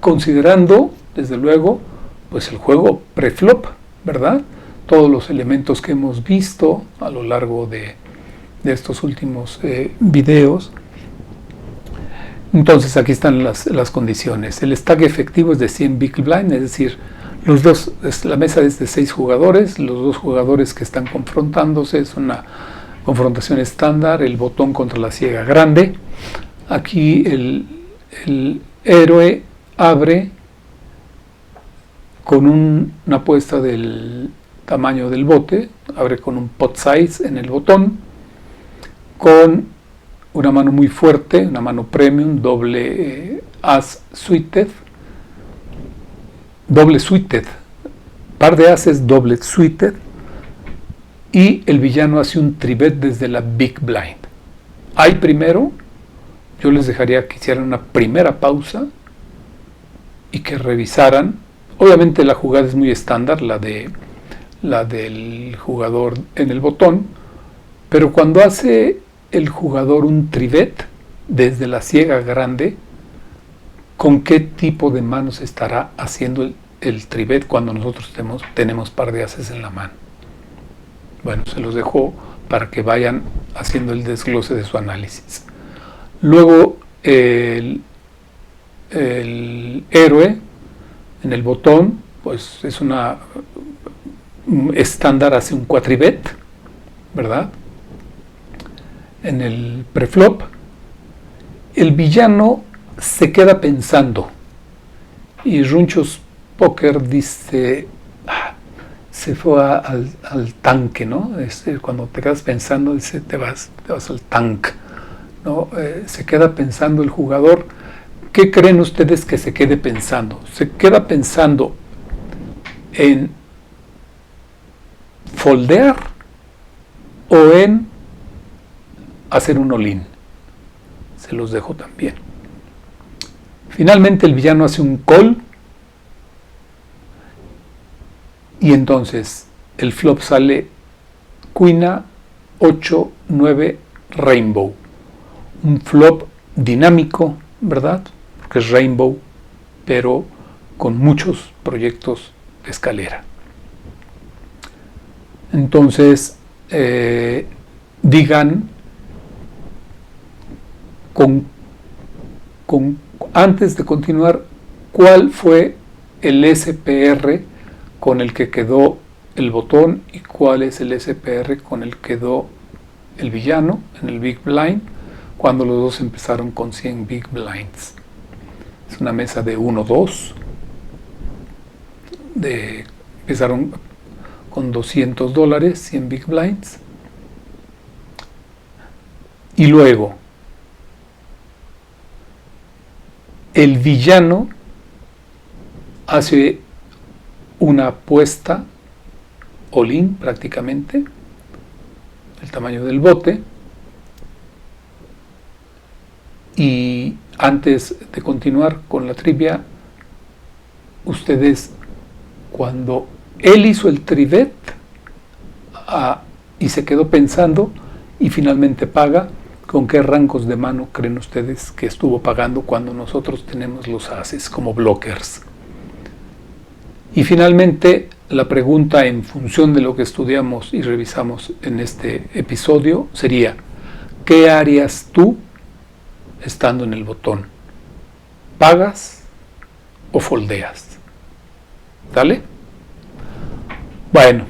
Considerando, desde luego, pues el juego preflop, ¿verdad? Todos los elementos que hemos visto a lo largo de estos últimos videos. Entonces aquí están las condiciones. El stack efectivo es de 100 big blind, es decir, la mesa es de 6 jugadores, los 2 jugadores que están confrontándose, es una confrontación estándar, el botón contra la ciega grande. Aquí el héroe abre con una apuesta del tamaño del bote, abre con un pot size en el botón, con una mano muy fuerte, una mano premium, doble as suited, par de ases doble suited, y el villano hace un tribet desde la big blind. Ahí primero, yo les dejaría que hicieran una primera pausa y que revisaran. Obviamente la jugada es muy estándar, la del jugador en el botón, pero cuando hace el jugador un trivet desde la ciega grande, ¿con qué tipo de manos estará haciendo el trivet cuando nosotros tenemos par de ases en la mano? Bueno, se los dejo para que vayan haciendo el desglose de su análisis. Luego el héroe en el botón, pues es una estándar, hace un cuatrivet, ¿verdad? En el preflop, el villano se queda pensando y Runchus Poker dice, se fue al tanque, ¿no? Cuando te quedas pensando, dice, te vas al tanque, ¿no? Se queda pensando el jugador. ¿Qué creen ustedes que se quede pensando? ¿Se queda pensando en foldear o en hacer un all-in? Se los dejo también. Finalmente el villano hace un call y entonces el flop sale Queen 8, 9, Rainbow. Un flop dinámico, ¿verdad? Porque es Rainbow, pero con muchos proyectos de escalera. Entonces, digan antes de continuar, ¿cuál fue el SPR con el que quedó el botón y cuál es el SPR con el que quedó el villano en el Big Blind cuando los dos empezaron con 100 Big Blinds? Es una mesa de 1-2. Empezaron con $200, 100 Big Blinds. Y luego, el villano hace una apuesta all-in prácticamente, el tamaño del bote, y antes de continuar con la trivia, ustedes, cuando él hizo el trivet y se quedó pensando y finalmente paga, ¿con qué rangos de mano creen ustedes que estuvo pagando cuando nosotros tenemos los ases como blockers? Y finalmente, la pregunta en función de lo que estudiamos y revisamos en este episodio sería, ¿qué harías tú estando en el botón? ¿Pagas o foldeas. ¿Sale? Bueno,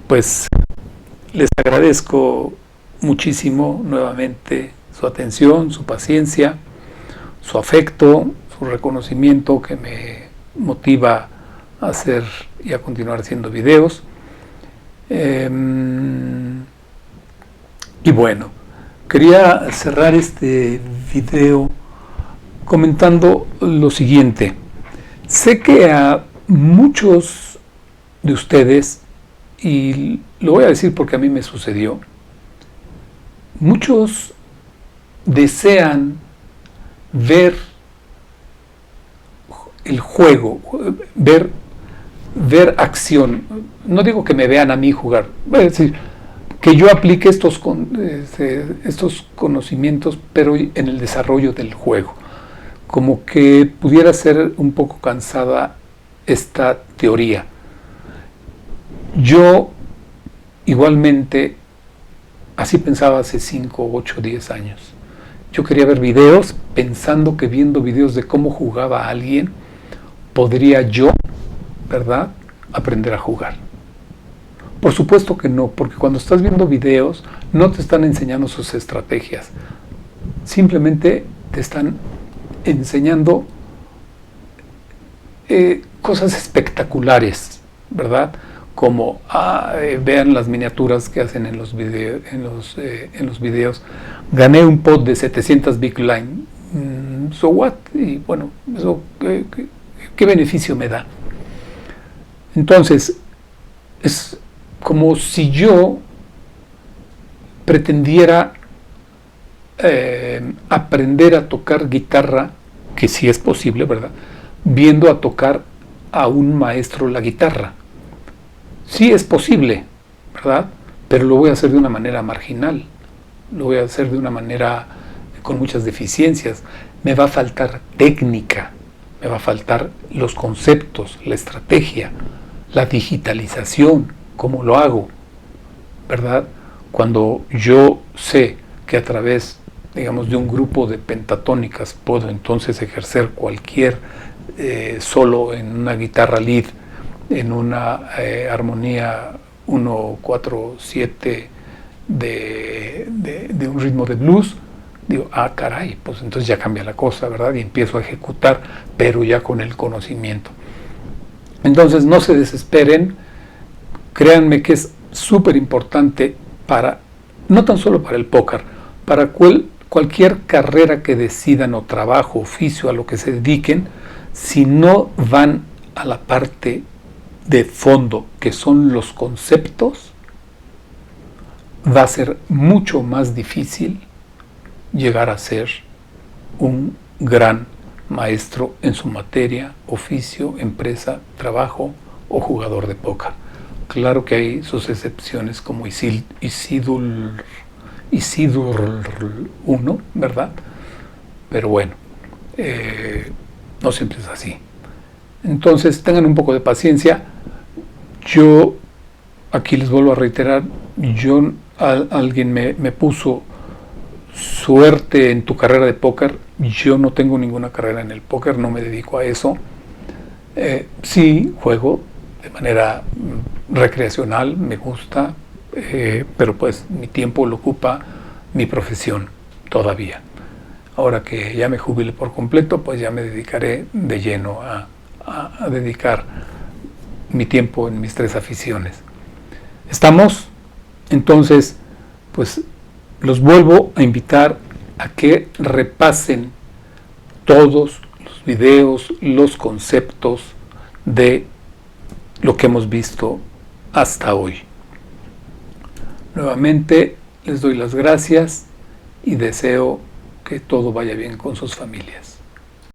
pues les agradezco muchísimo nuevamente su atención, su paciencia, su afecto, su reconocimiento que me motiva a hacer y a continuar haciendo videos. Y bueno, quería cerrar este video comentando lo siguiente. Sé que a muchos de ustedes, y lo voy a decir porque a mí me sucedió, muchos desean ver el juego, ver acción. No digo que me vean a mí jugar, voy a decir que yo aplique estos conocimientos, pero en el desarrollo del juego. Como que pudiera ser un poco cansada esta teoría. Yo igualmente así pensaba hace 5, 8, 10 años. Yo quería ver videos pensando que viendo videos de cómo jugaba alguien podría yo, ¿verdad?, aprender a jugar. Por supuesto que no, porque cuando estás viendo videos no te están enseñando sus estrategias. Simplemente te están enseñando cosas espectaculares, ¿verdad? Como vean las miniaturas que hacen en los videos. Gané un pot de 700 Big Line. So what? Y bueno, eso ¿qué beneficio me da? Entonces, es como si yo pretendiera aprender a tocar guitarra, que sí es posible, ¿verdad?, viendo a tocar a un maestro la guitarra. Sí es posible, ¿verdad?, pero lo voy a hacer de una manera marginal, lo voy a hacer de una manera con muchas deficiencias. Me va a faltar técnica, me va a faltar los conceptos, la estrategia, la digitalización, cómo lo hago, ¿verdad? Cuando yo sé que a través, digamos, de un grupo de pentatónicas puedo entonces ejercer cualquier solo en una guitarra lead, en una armonía 1, 4, 7 de un ritmo de blues, digo, caray, pues entonces ya cambia la cosa, ¿verdad? Y empiezo a ejecutar, pero ya con el conocimiento. Entonces no se desesperen, créanme que es súper importante no tan solo para el póker, para cualquier carrera que decidan o trabajo, oficio, a lo que se dediquen. Si no van a la parte de fondo, que son los conceptos, va a ser mucho más difícil llegar a ser un gran maestro en su materia, oficio, empresa, trabajo o jugador de póker. Claro que hay sus excepciones, como Isidul I, ¿verdad? Pero bueno, no siempre es así. Entonces tengan un poco de paciencia. Yo aquí les vuelvo a reiterar, alguien me puso suerte en tu carrera de póker. Yo no tengo ninguna carrera en el póker, no me dedico a eso. Sí juego de manera recreacional, me gusta, pero pues mi tiempo lo ocupa mi profesión todavía. Ahora que ya me jubile por completo, pues ya me dedicaré de lleno a dedicar mi tiempo en mis 3 aficiones. ¿Estamos? Entonces, pues los vuelvo a invitar a que repasen todos los videos, los conceptos de lo que hemos visto hasta hoy. Nuevamente les doy las gracias y deseo que todo vaya bien con sus familias.